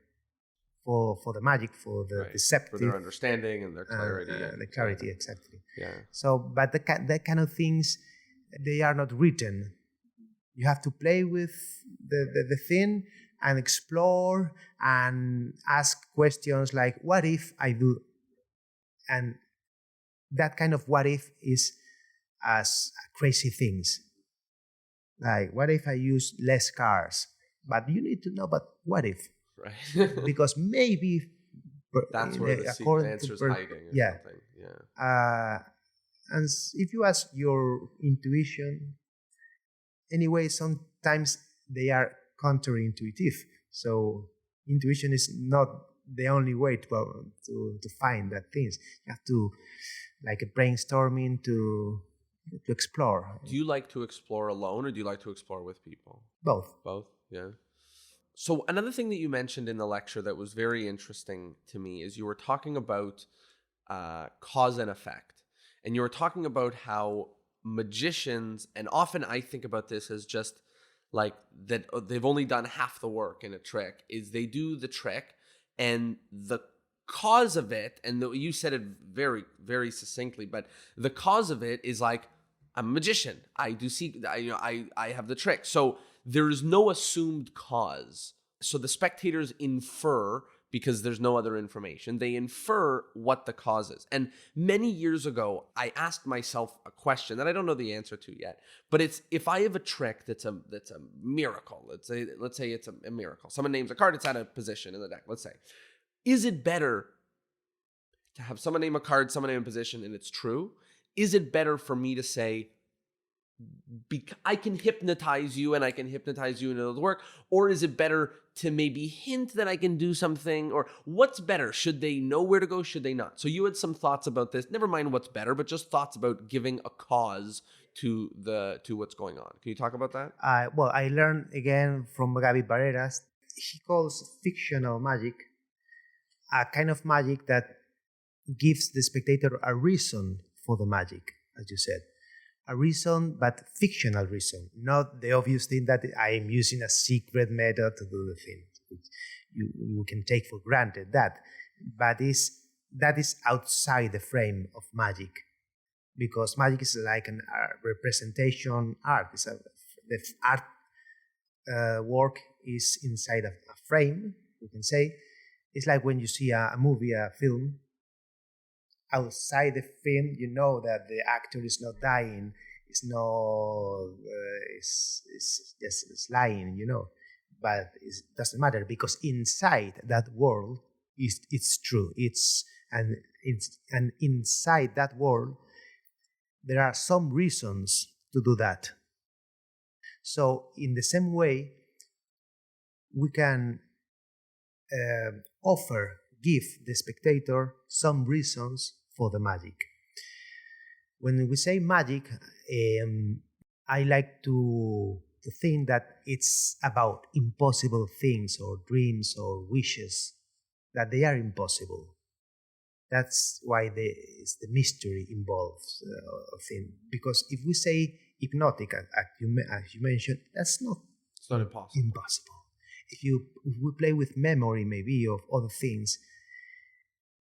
for the magic, for the deceptive, for their understanding and their clarity, the clarity, exactly. Yeah. So, but that kind of things, they are not written. You have to play with the thing and explore and ask questions like, what if I do? And that kind of what if is as crazy things. Like, what if I use less cards? But you need to know, but what if? Right. Because maybe that's where the secret answer is hiding. Yeah. Something. Yeah. And if you ask your intuition, anyway, sometimes they are counterintuitive. So intuition is not the only way to find that things. You have to, like, a brainstorming to explore. Do you like to explore alone, or do you like to explore with people? Both. Both, yeah. So another thing that you mentioned in the lecture that was very interesting to me is you were talking about cause and effect. And you were talking about how magicians, and often I think about this as just like that they've only done half the work in a trick, is they do the trick and the cause of it, and you said it very, very succinctly, but the cause of it is like, I'm a magician. I have the trick. So there is no assumed cause. So the spectators infer, because there's no other information, they infer what the cause is. And many years ago, I asked myself a question that I don't know the answer to yet, but it's, if I have a trick that's a miracle, let's say it's a miracle. Someone names a card, it's at a position in the deck, let's say. Is it better to have someone name a card, someone name a position, and it's true? is it better for me to say, I can hypnotize you and I can hypnotize you and it'll work? Or is it better to maybe hint that I can do something? Or what's better? Should they know where to go? Should they not? So you had some thoughts about this. Never mind what's better, but just thoughts about giving a cause to what's going on. Can you talk about that? Well, I learned again from Gaby Barreras. He calls fictional magic a kind of magic that gives the spectator a reason for the magic, as you said. A reason, but fictional reason, not the obvious thing that I am using a secret method to do the thing, which you can take for granted that, but that is outside the frame of magic, because magic is like an representation art. The art work is inside of a frame, we can say. It's like when you see a movie, a film. Outside the film, you know that the actor is not dying, it's just lying, you know. But it doesn't matter, because inside that world it's true. And inside that world there are some reasons to do that. So in the same way, we can give the spectator some reasons for the magic. When we say magic, I like to think that it's about impossible things or dreams or wishes, that they are impossible. That's why it's the mystery involved of thing. Because if we say hypnotic, as you mentioned, it's not impossible. If we play with memory, maybe, of other things,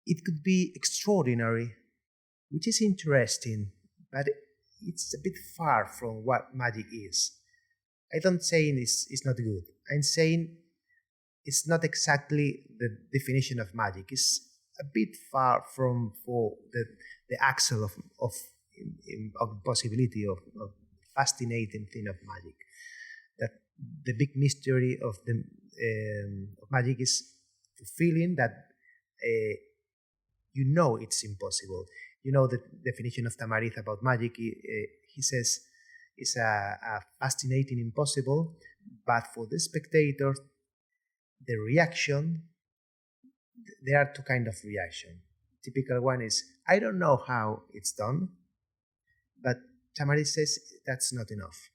it could be extraordinary, which is interesting, but it's a bit far from what magic is. I don't say it's not good. I'm saying it's not exactly the definition of magic. It's a bit far from for the axle of possibility of fascinating thing of magic. That the big mystery of magic is the feeling that you know it's impossible. You know the definition of Tamariz about magic. He says it's a fascinating impossible, but for the spectator, the reaction, there are two kinds of reaction. Typical one is, I don't know how it's done, but Tamariz says that's not enough.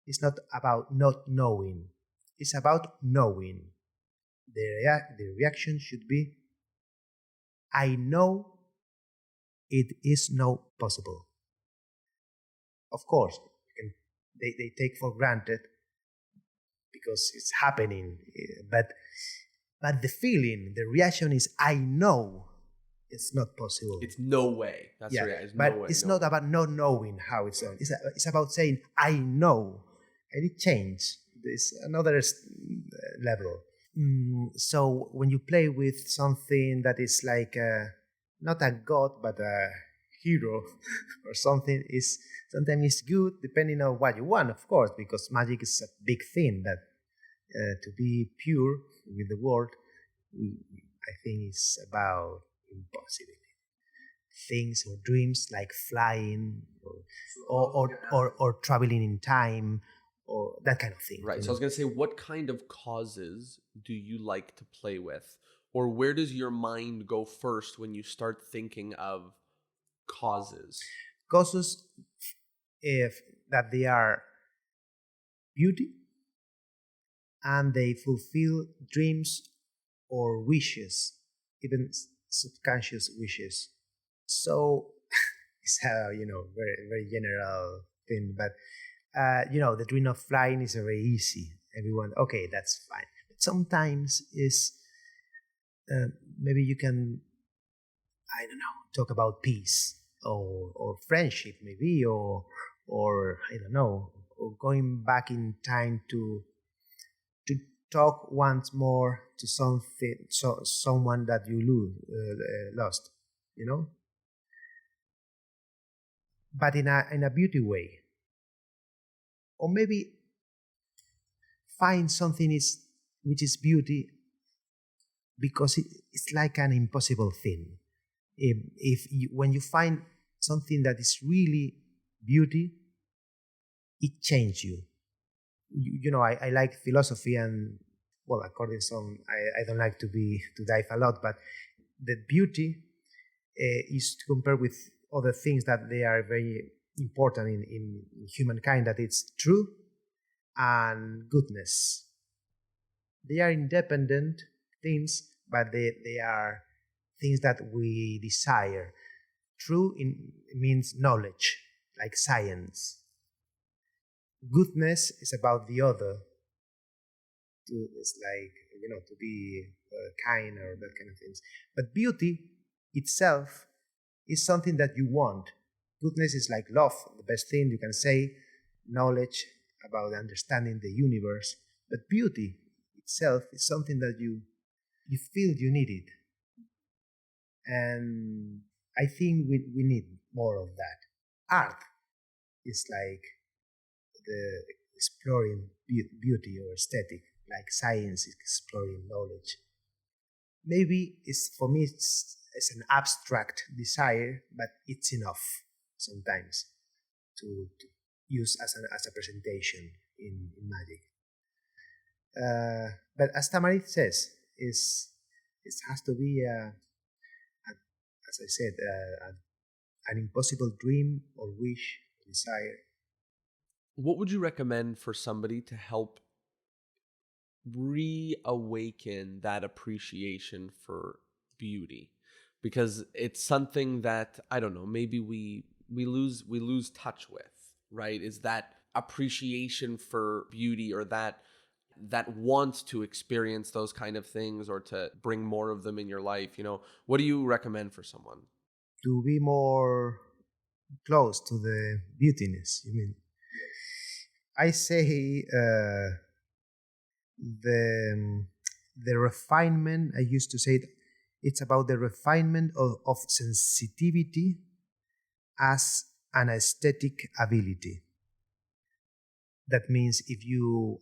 It's not about not knowing. It's about knowing. The reaction should be, I know it is not possible. Of course, they take for granted because it's happening, but the feeling, the reaction is, I know it's not possible. It's no way. That's yeah, right. But it's not about not knowing how it's done. It's about saying, I know, and it changes. There's another level. So when you play with something that is like not a god but a hero or something, is sometimes it's good depending on what you want, of course, because magic is a big thing. That to be pure with the word, I think it's about impossibility. Things or dreams like flying or traveling in time, or that kind of thing. Right. So I was going to say, what kind of causes do you like to play with? Or where does your mind go first when you start thinking of causes? Causes, if that they are beauty and they fulfill dreams or wishes, even subconscious wishes. So it's a very very general thing, but the dream of flying is very easy. Everyone, okay, that's fine. But sometimes is maybe you can, I don't know, talk about peace or friendship, maybe, or I don't know, or going back in time to talk once more to someone that you lost, but in a beauty way. Or maybe find something which is beauty because it's like an impossible thing. When you find something that is really beauty, it changes you. I like philosophy, and well, according to some, I don't like to dive a lot, but the beauty is to compare with other things that they are very important in humankind, that it's truth and goodness. They are independent things, but they are things that we desire. True means knowledge, like science. Goodness is about the other. It's like, to be kind or that kind of things. But beauty itself is something that you want. Goodness is like love, the best thing you can say, knowledge about understanding the universe. But beauty itself is something that you feel you need it. And I think we need more of that. Art is like the exploring beauty or aesthetic, like science is exploring knowledge. Maybe for me it's an abstract desire, but it's enough sometimes to use as a presentation in magic. But as Tamarit says, it has to be, as I said, an impossible dream or wish, or desire. What would you recommend for somebody to help reawaken that appreciation for beauty? Because it's something that, I don't know, maybe we lose touch with, right? Is that appreciation for beauty, or that wants to experience those kind of things, or to bring more of them in your life. What do you recommend for someone? To be more close to the beautiness, you mean? I say the refinement. I used to say it's about the refinement of sensitivity as an aesthetic ability. That means if you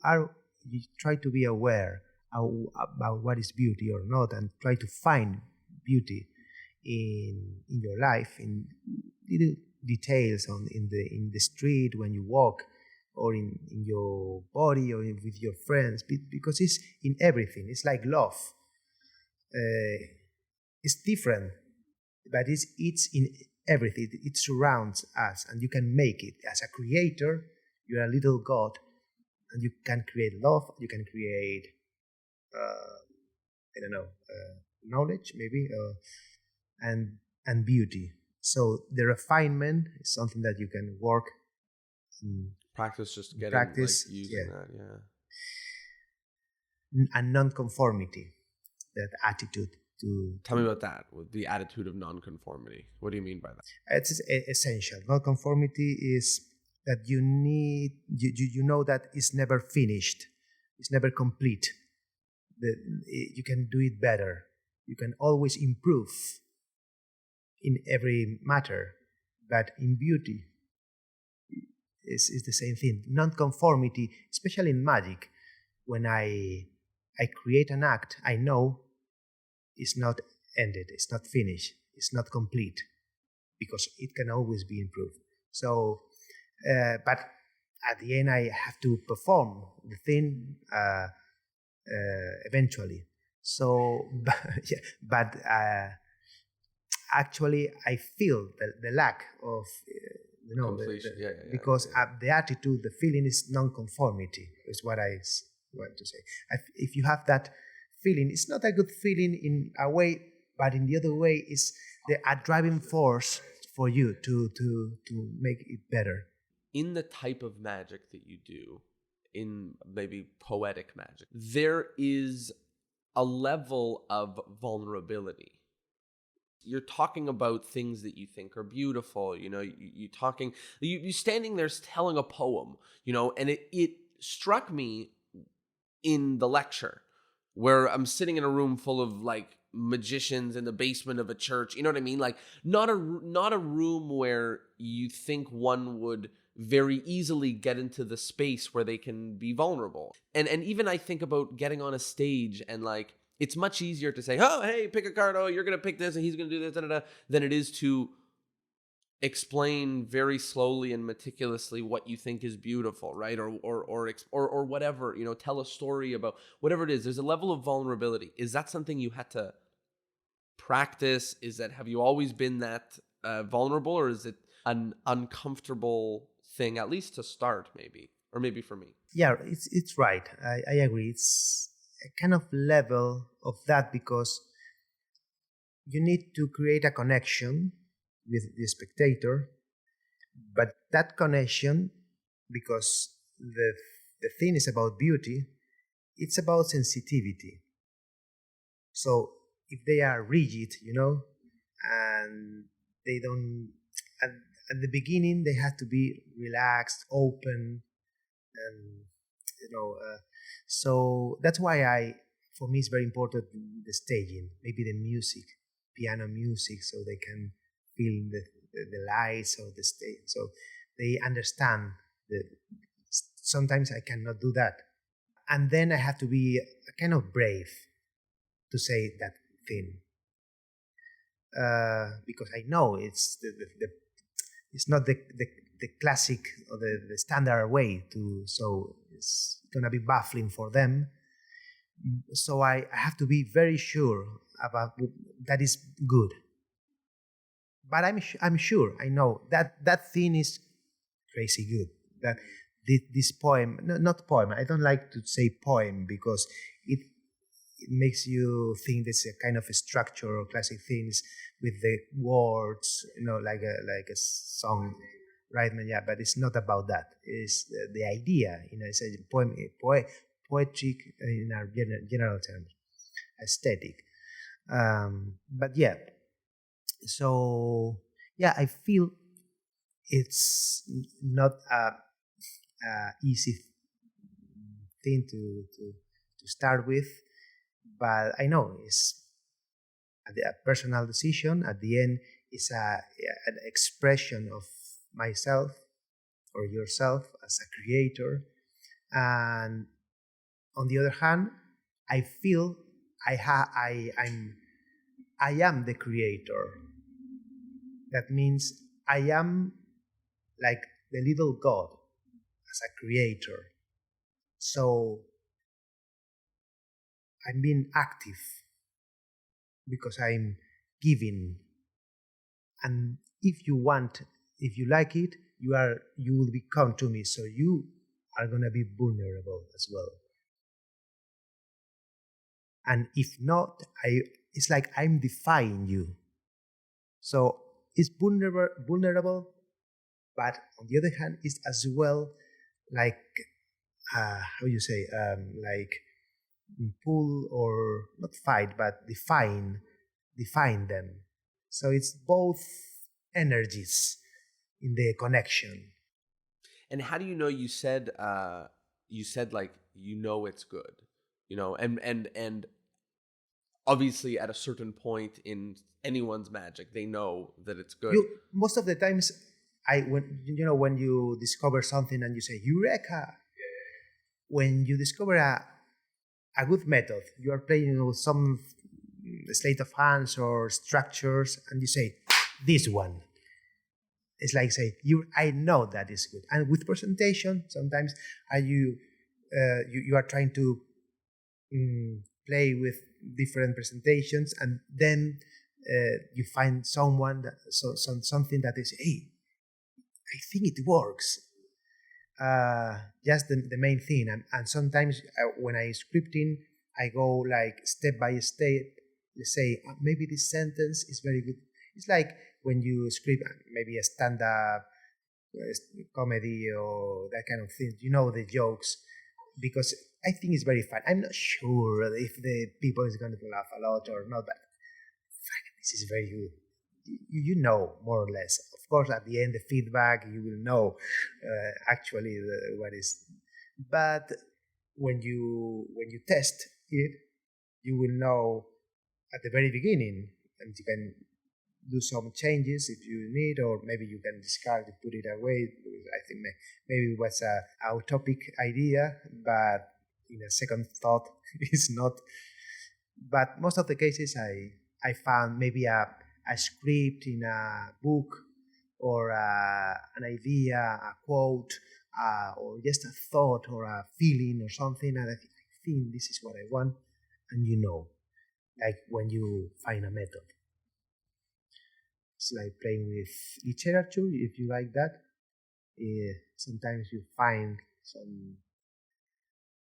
try to be aware about what is beauty or not, and try to find beauty in your life, in little details in the street when you walk, or in your body, or with your friends, because it's in everything. It's like love. It's different, but it's in everything. It surrounds us, and you can make it. As a creator, you're a little god, and you can create love. You can create, knowledge, maybe, and beauty. So the refinement is something that you can work. Practice, just getting practice, like using that, yeah. And non-conformity, that attitude to. Tell me about that, with the attitude of non-conformity. What do you mean by that? It's essential. Non-conformity is that you need, you know that it's never finished, it's never complete. You can do it better. You can always improve in every matter, but in beauty, is the same thing. Non-conformity, especially in magic, when I create an act, I know it's not ended, it's not finished, it's not complete, because it can always be improved. So, but at the end, I have to perform the thing eventually. So, but actually, I feel the lack of. Because the attitude, the feeling is non-conformity, is what I want to say. If you have that feeling, it's not a good feeling in a way, but in the other way, it's a driving force for you to make it better. In the type of magic that you do, in maybe poetic magic, there is a level of vulnerability. You're talking about things that you think are beautiful, you standing there telling a poem, and it struck me in the lecture where I'm sitting in a room full of like magicians in the basement of a church, you know what I mean? Like not a room where you think one would very easily get into the space where they can be vulnerable. And even I think about getting on a stage, and like, it's much easier to say, oh, hey, pick a card. Oh, you're going to pick this and he's going to do this, than it is to explain very slowly and meticulously what you think is beautiful, right? Or whatever, tell a story about whatever it is. There's a level of vulnerability. Is that something you had to practice? Have you always been that vulnerable, or is it an uncomfortable thing, at least to start, maybe, or maybe for me? Yeah, it's right. I agree. It's a kind of level of that because you need to create a connection with the spectator, but that connection, because the thing is about beauty, it's about sensitivity. So if they are rigid, and they don't, at, at the beginning they have to be relaxed, open, and so that's why for me it's very important the staging, maybe the music, piano music, so they can feel the lights of the stage, so they understand the sometimes I cannot do that, and then I have to be kind of brave to say that thing, because I know it's it's not the classic or the standard way to, so it's gonna be baffling for them. So I have to be very sure about that is good. But I'm sure I know that thing is crazy good. That this poem, no, not poem. I don't like to say poem because it makes you think there's a kind of a structure or classic things with the words, like a song, right? Yeah, but it's not about that. It's the idea, it's a poem, poetic in our general terms, aesthetic. But yeah, so yeah, I feel it's not a easy thing to start with, but I know it's a personal decision. At the end, it's an expression of myself or yourself as a creator. And on the other hand, I feel I am the creator. That means I am like the little God as a creator. So I'm being active because I'm giving. And if you want, if you like it, you will become to me. So you are gonna be vulnerable as well. And if not, it's like I'm defying you. So it's vulnerable, but on the other hand, it's as well like how you say, like pull or not fight, but define them. So it's both energies in the connection. And how do you know? You said like it's good, and obviously at a certain point in anyone's magic, they know that it's good. You most of the times, when you discover something and you say eureka, when you discover a good method, you are playing with some sleight of hands or structures, and you say this one. It's like say I know that is good. And with presentation, sometimes you are trying to play with different presentations, and then you find someone something that is, hey, I think it works. Just the main thing, and sometimes when I scripting, I go like step by step. Let's say maybe this sentence is very good. It's like when you script maybe a stand-up comedy or that kind of thing. You know the jokes, because I think it's very fun. I'm not sure if the people is going to laugh a lot or not, but this is very good. You know more or less. Of course, at the end, the feedback you will know actually what is. But when you test it, you will know at the very beginning, and you can do some changes if you need, or maybe you can discard it, put it away. I think maybe it was a utopic idea, but in a second thought, it's not. But most of the cases, I found maybe a script in a book or an idea, a quote, or just a thought or a feeling or something, and I think this is what I want, and like when you find a method. It's like playing with literature, if you like that. Sometimes you find some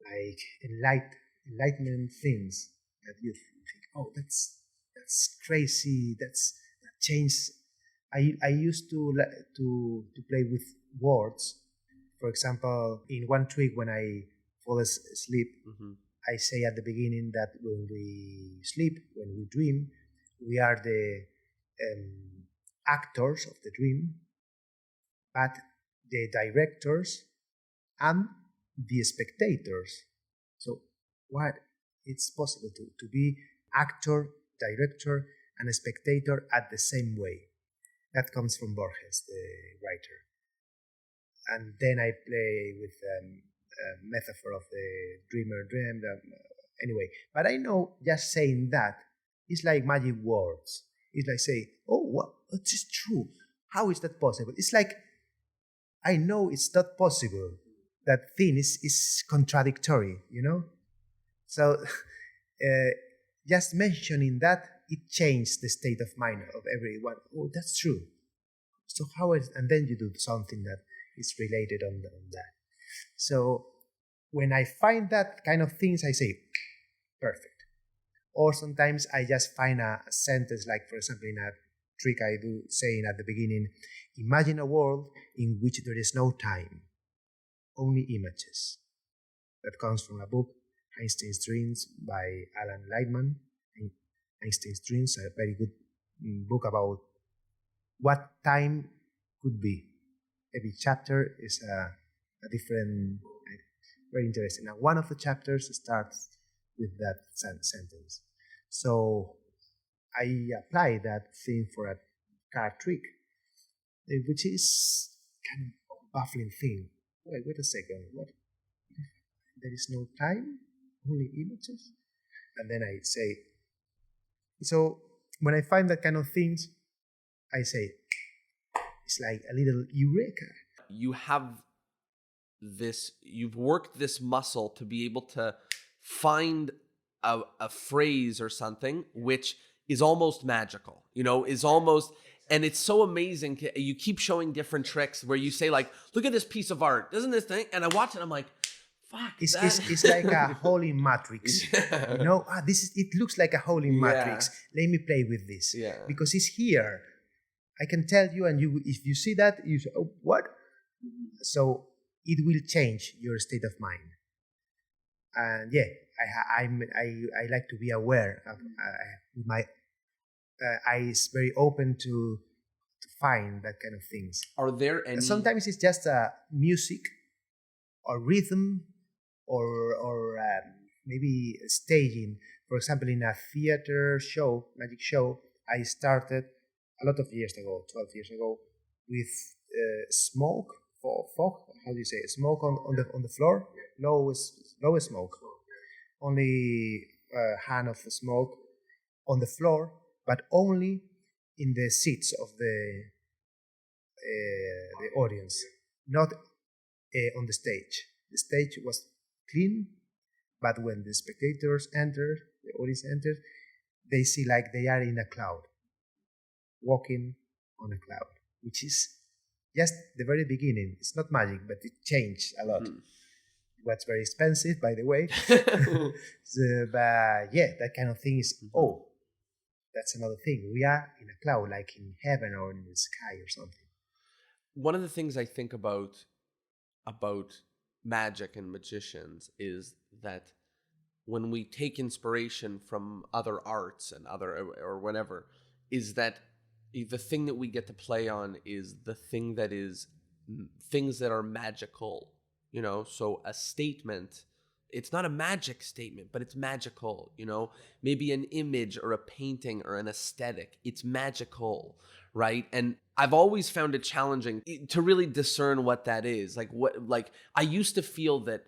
like enlightenment things that you think, oh, that's crazy. That changed. I used to play with words. For example, in one trick when I fall asleep, I say at the beginning that when we sleep, when we dream, we are the actors of the dream, but the directors and the spectators. So what it's possible to be actor, director, and a spectator at the same way. That comes from Borges, the writer. And then I play with a metaphor of the dreamer dreamed. Anyway, but I know just saying that is like magic words. It's like say, oh, what? It is true. How is that possible? It's like I know it's not possible. That thing is contradictory, So just mentioning that, it changed the state of mind of everyone. Oh, that's true. So how is, and then you do something that is related on that. So when I find that kind of things, I say, perfect. Or sometimes I just find a sentence, like for example in a trick I do saying at the beginning, imagine a world in which there is no time, only images. That comes from a book, Einstein's Dreams by Alan Lightman. Einstein's Dreams, a very good book about what time could be. Every chapter is a different, very interesting. And one of the chapters starts with that sentence. So I apply that thing for a card trick, which is kind of a baffling thing. Wait a second. What? There is no time, only images? And then I say, so when I find that kind of things, I say, it's like a little eureka. You have you've worked this muscle to be able to find a phrase or something which is almost magical, is almost, and it's so amazing. You keep showing different tricks where you say like, look at this piece of art, doesn't this thing? And I watch it, I'm like, fuck, it's like a holy matrix. Yeah. It looks like a holy matrix. Let me play with this. Yeah. Because it's here. I can tell you, and if you see that, you say, oh, what? So it will change your state of mind. And yeah, I like to be aware of my eyes very open to find that kind of things. Are there any? Sometimes it's just music or rhythm or maybe staging. For example, in a theater show, magic show, I started a lot of years ago, 12 years ago, with smoke, fog, how do you say it? Smoke on the floor, low smoke, only hand of the smoke on the floor, but only in the seats of the audience, not on the stage. The stage was clean, but when the spectators enter, the audience enters, they see like they are in a cloud, walking on a cloud, which is just the very beginning. It's not magic, but it changed a lot. What's very expensive, by the way. But yeah, that kind of thing is, oh, that's another thing. We are in a cloud, like in heaven or in the sky or something. One of the things I think about magic and magicians is that when we take inspiration from other arts and other or whatever, is that the thing that we get to play on is the thing that is things that are magical, so a statement, it's not a magic statement, but it's magical, maybe an image or a painting or an aesthetic, it's magical, right? And I've always found it challenging to really discern what that is. Like I used to feel that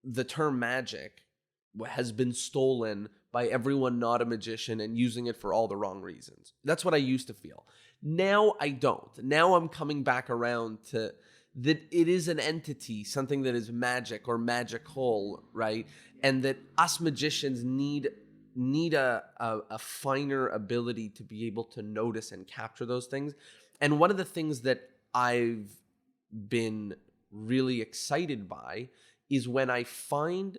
the term magic has been stolen by everyone not a magician and using it for all the wrong reasons. That's what I used to feel. Now I don't. Now I'm coming back around to that it is an entity, something that is magic or magical, right? And that us magicians need a finer ability to be able to notice and capture those things. And one of the things that I've been really excited by is when I find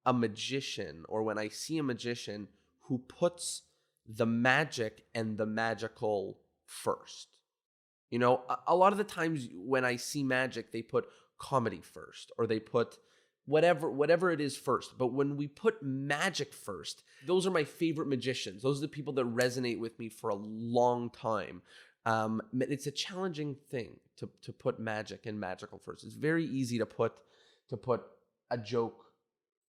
a magician or when I see a magician who puts the magic and the magical first. You know, a lot of the times when I see magic, they put comedy first or they put whatever it is first. But when we put magic first, those are my favorite magicians. Those are the people that resonate with me for a long time. It's a challenging thing to put magic and magical first. It's very easy to put a joke,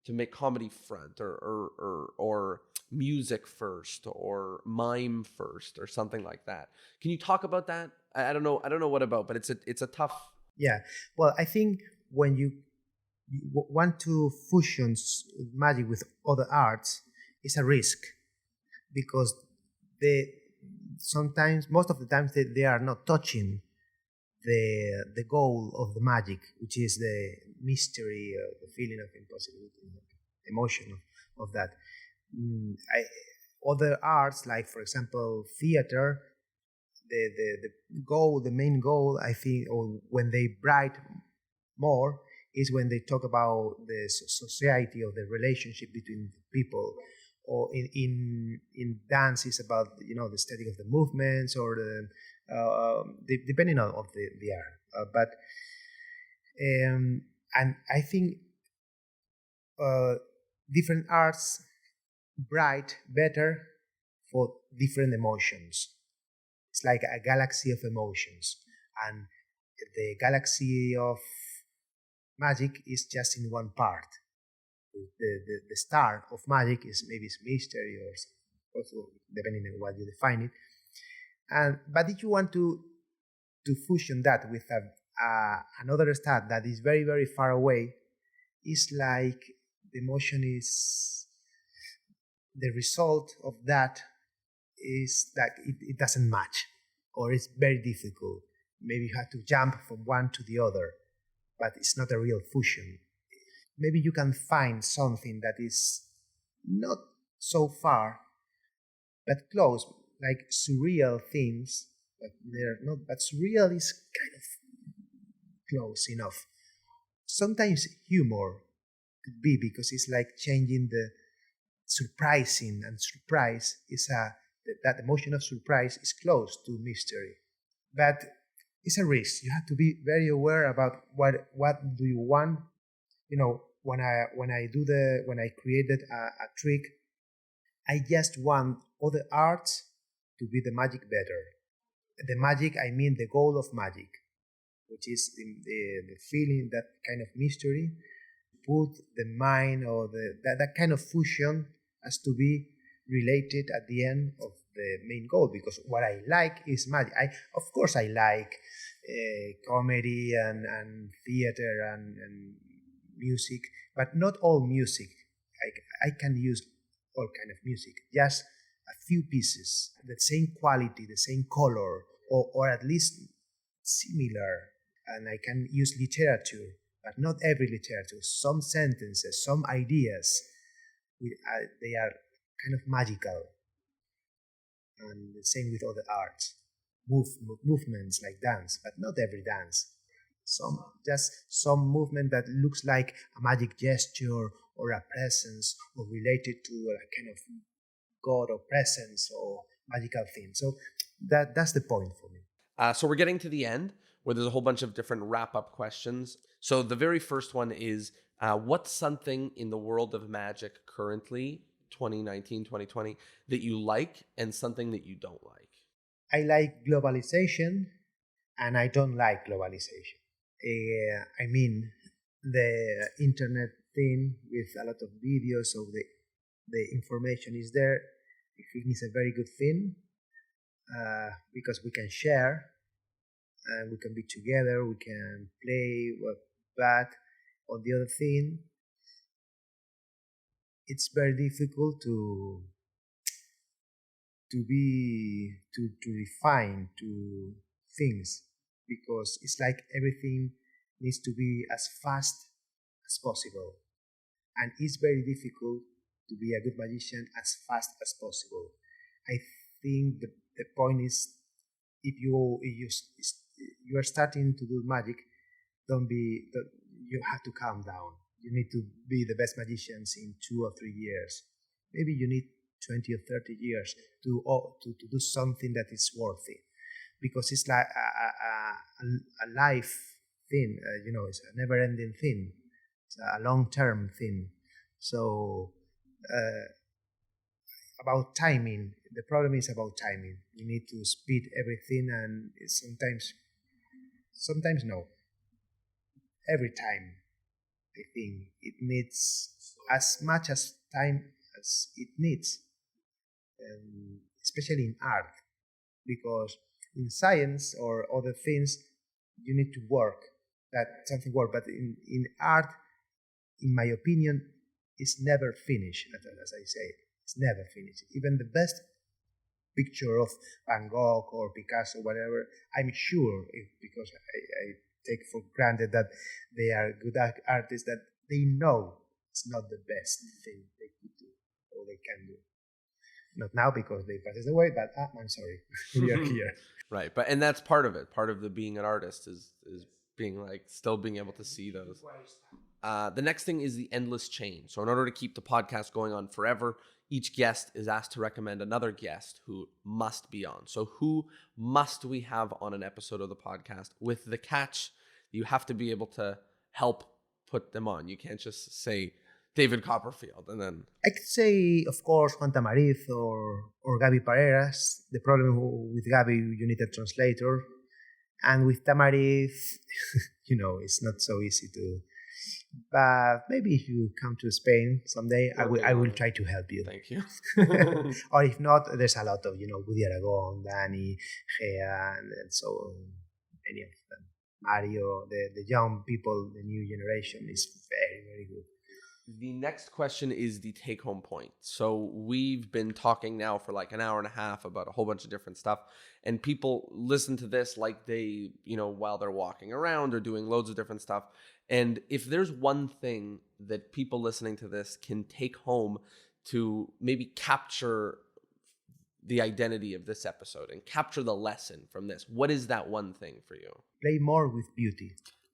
to make comedy front or music first or mime first or something like that. Can you talk about that? I don't know what about, but it's a tough. Yeah. Well, I think when you want to fusion magic with other arts, it's a risk because they sometimes, most of the times, they are not touching the goal of the magic, which is the mystery, the feeling of impossibility, emotion of that. Other arts, like for example theater, the main goal, I think, or when they bright more, is when they talk about the society or the relationship between people. Or in dance is about, you know, the aesthetic of the movements or depending on of the art. But and I think different arts bright better for different emotions. It's like a galaxy of emotions, and the galaxy of magic is just in one part. The star of magic is maybe it's mystery or also depending on what you define it. And but if you want to fusion that with another star that is very very far away, it's like the emotion is the result of that is that it doesn't match or it's very difficult. Maybe you have to jump from one to the other, but it's not a real fusion. Maybe you can find something that is not so far but close, like surreal things, but they're not. But surreal is kind of close enough. Sometimes humor could be because it's like changing the surprising, and surprise is that emotion of surprise is close to mystery, but it's a risk. You have to be very aware about what do you want. You know, when I created a trick, I just want other arts to be the magic better. The magic, I mean the goal of magic, which is the feeling, that kind of mystery. Put the mind or that kind of fusion has to be related at the end of the main goal, because what I like is magic. Of course I like comedy and theater and music, but not all music. I can use all kind of music, just a few pieces, the same quality, the same color, or at least similar. And I can use literature, but not every literature. Some sentences, some ideas, they are kind of magical. And the same with other arts, movements like dance, but not every dance. Some movement that looks like a magic gesture or a presence or related to a kind of god or presence or magical thing. So that's the point for me. So we're getting to the end where there's a whole bunch of different wrap-up questions. So the very first one is, what's something in the world of magic currently, 2019, 2020, that you like and something that you don't like? I like globalization and I don't like globalization. I mean, the internet thing with a lot of videos, so the information is there. I think it's a very good thing because we can share and we can be together, we can play. But on the other thing, it's very difficult to to refine to things, because it's like everything needs to be as fast as possible, and it's very difficult to be a good magician as fast as possible. I think the point is, if you are starting to do magic, you have to calm down. You need to be the best magicians in 2 or 3 years. Maybe you need 20 or 30 years to do something that is worthy, because it's like a life thing. It's a never-ending thing. It's a long-term thing. So about timing, the problem is about timing. You need to speed everything, and sometimes no. Every time, I think it needs as much as time as it needs, especially in art, because in science or other things, you need to work, that something work, but in art, in my opinion, it's never finished, as I say. It's never finished. Even the best picture of Van Gogh or Picasso, whatever, I'm sure, because I take for granted that they are good artists, that they know it's not the best thing they could do or they can do. Not now, because they passed away, but I'm sorry, we are here. Right, and that's part of it. Part of the being an artist is being still being able to see those. The next thing is the endless chain. So in order to keep the podcast going on forever, each guest is asked to recommend another guest who must be on. So who must we have on an episode of the podcast, with the catch you have to be able to help put them on. You can't just say David Copperfield and then... I could say, of course, Juan Tamariz or Gaby Pareras. The problem with Gaby, you need a translator. And with Tamariz, it's not so easy to... But maybe if you come to Spain someday, I will try to help you. Thank you. Or if not, there's a lot of, Woody Aragon, Danny, Gea, and so on, many of them. Mario, the young people, the new generation is very, very good. The next question is the take-home point. So we've been talking now for an hour and a half about a whole bunch of different stuff, and people listen to this like they, while they're walking around or doing loads of different stuff. And if there's one thing that people listening to this can take home to maybe capture the identity of this episode and capture the lesson from this, what is that one thing for you? Play more with beauty.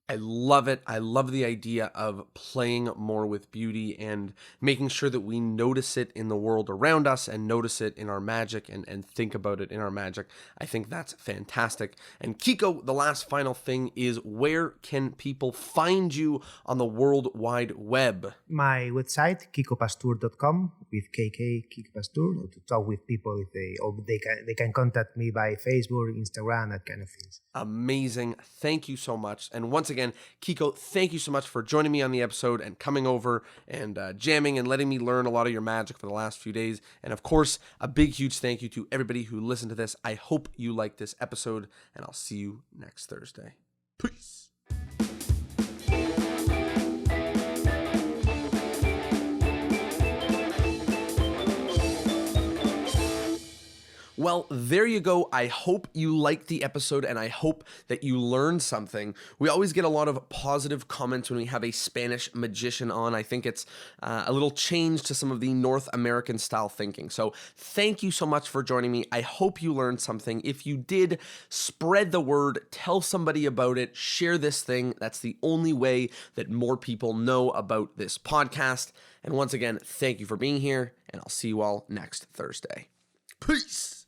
I love it. I love the idea of playing more with beauty and making sure that we notice it in the world around us and notice it in our magic and think about it in our magic. I think that's fantastic. And Kiko, the last final thing is, where can people find you on the World Wide Web? My website, kikopastur.com, with KK, Kiko Pastur, or to talk with people if they can contact me by Facebook, Instagram, that kind of things. Amazing. Thank you so much. And once again, Kiko, thank you so much for joining me on the episode and coming over and jamming and letting me learn a lot of your magic for the last few days. And of course, a big, huge thank you to everybody who listened to this. I hope you liked this episode, and I'll see you next Thursday. Peace. Well, there you go. I hope you liked the episode, and I hope that you learned something. We always get a lot of positive comments when we have a Spanish magician on. I think it's a little change to some of the North American style thinking. So thank you so much for joining me. I hope you learned something. If you did, spread the word, tell somebody about it, share this thing. That's the only way that more people know about this podcast. And once again, thank you for being here, and I'll see you all next Thursday. Peace.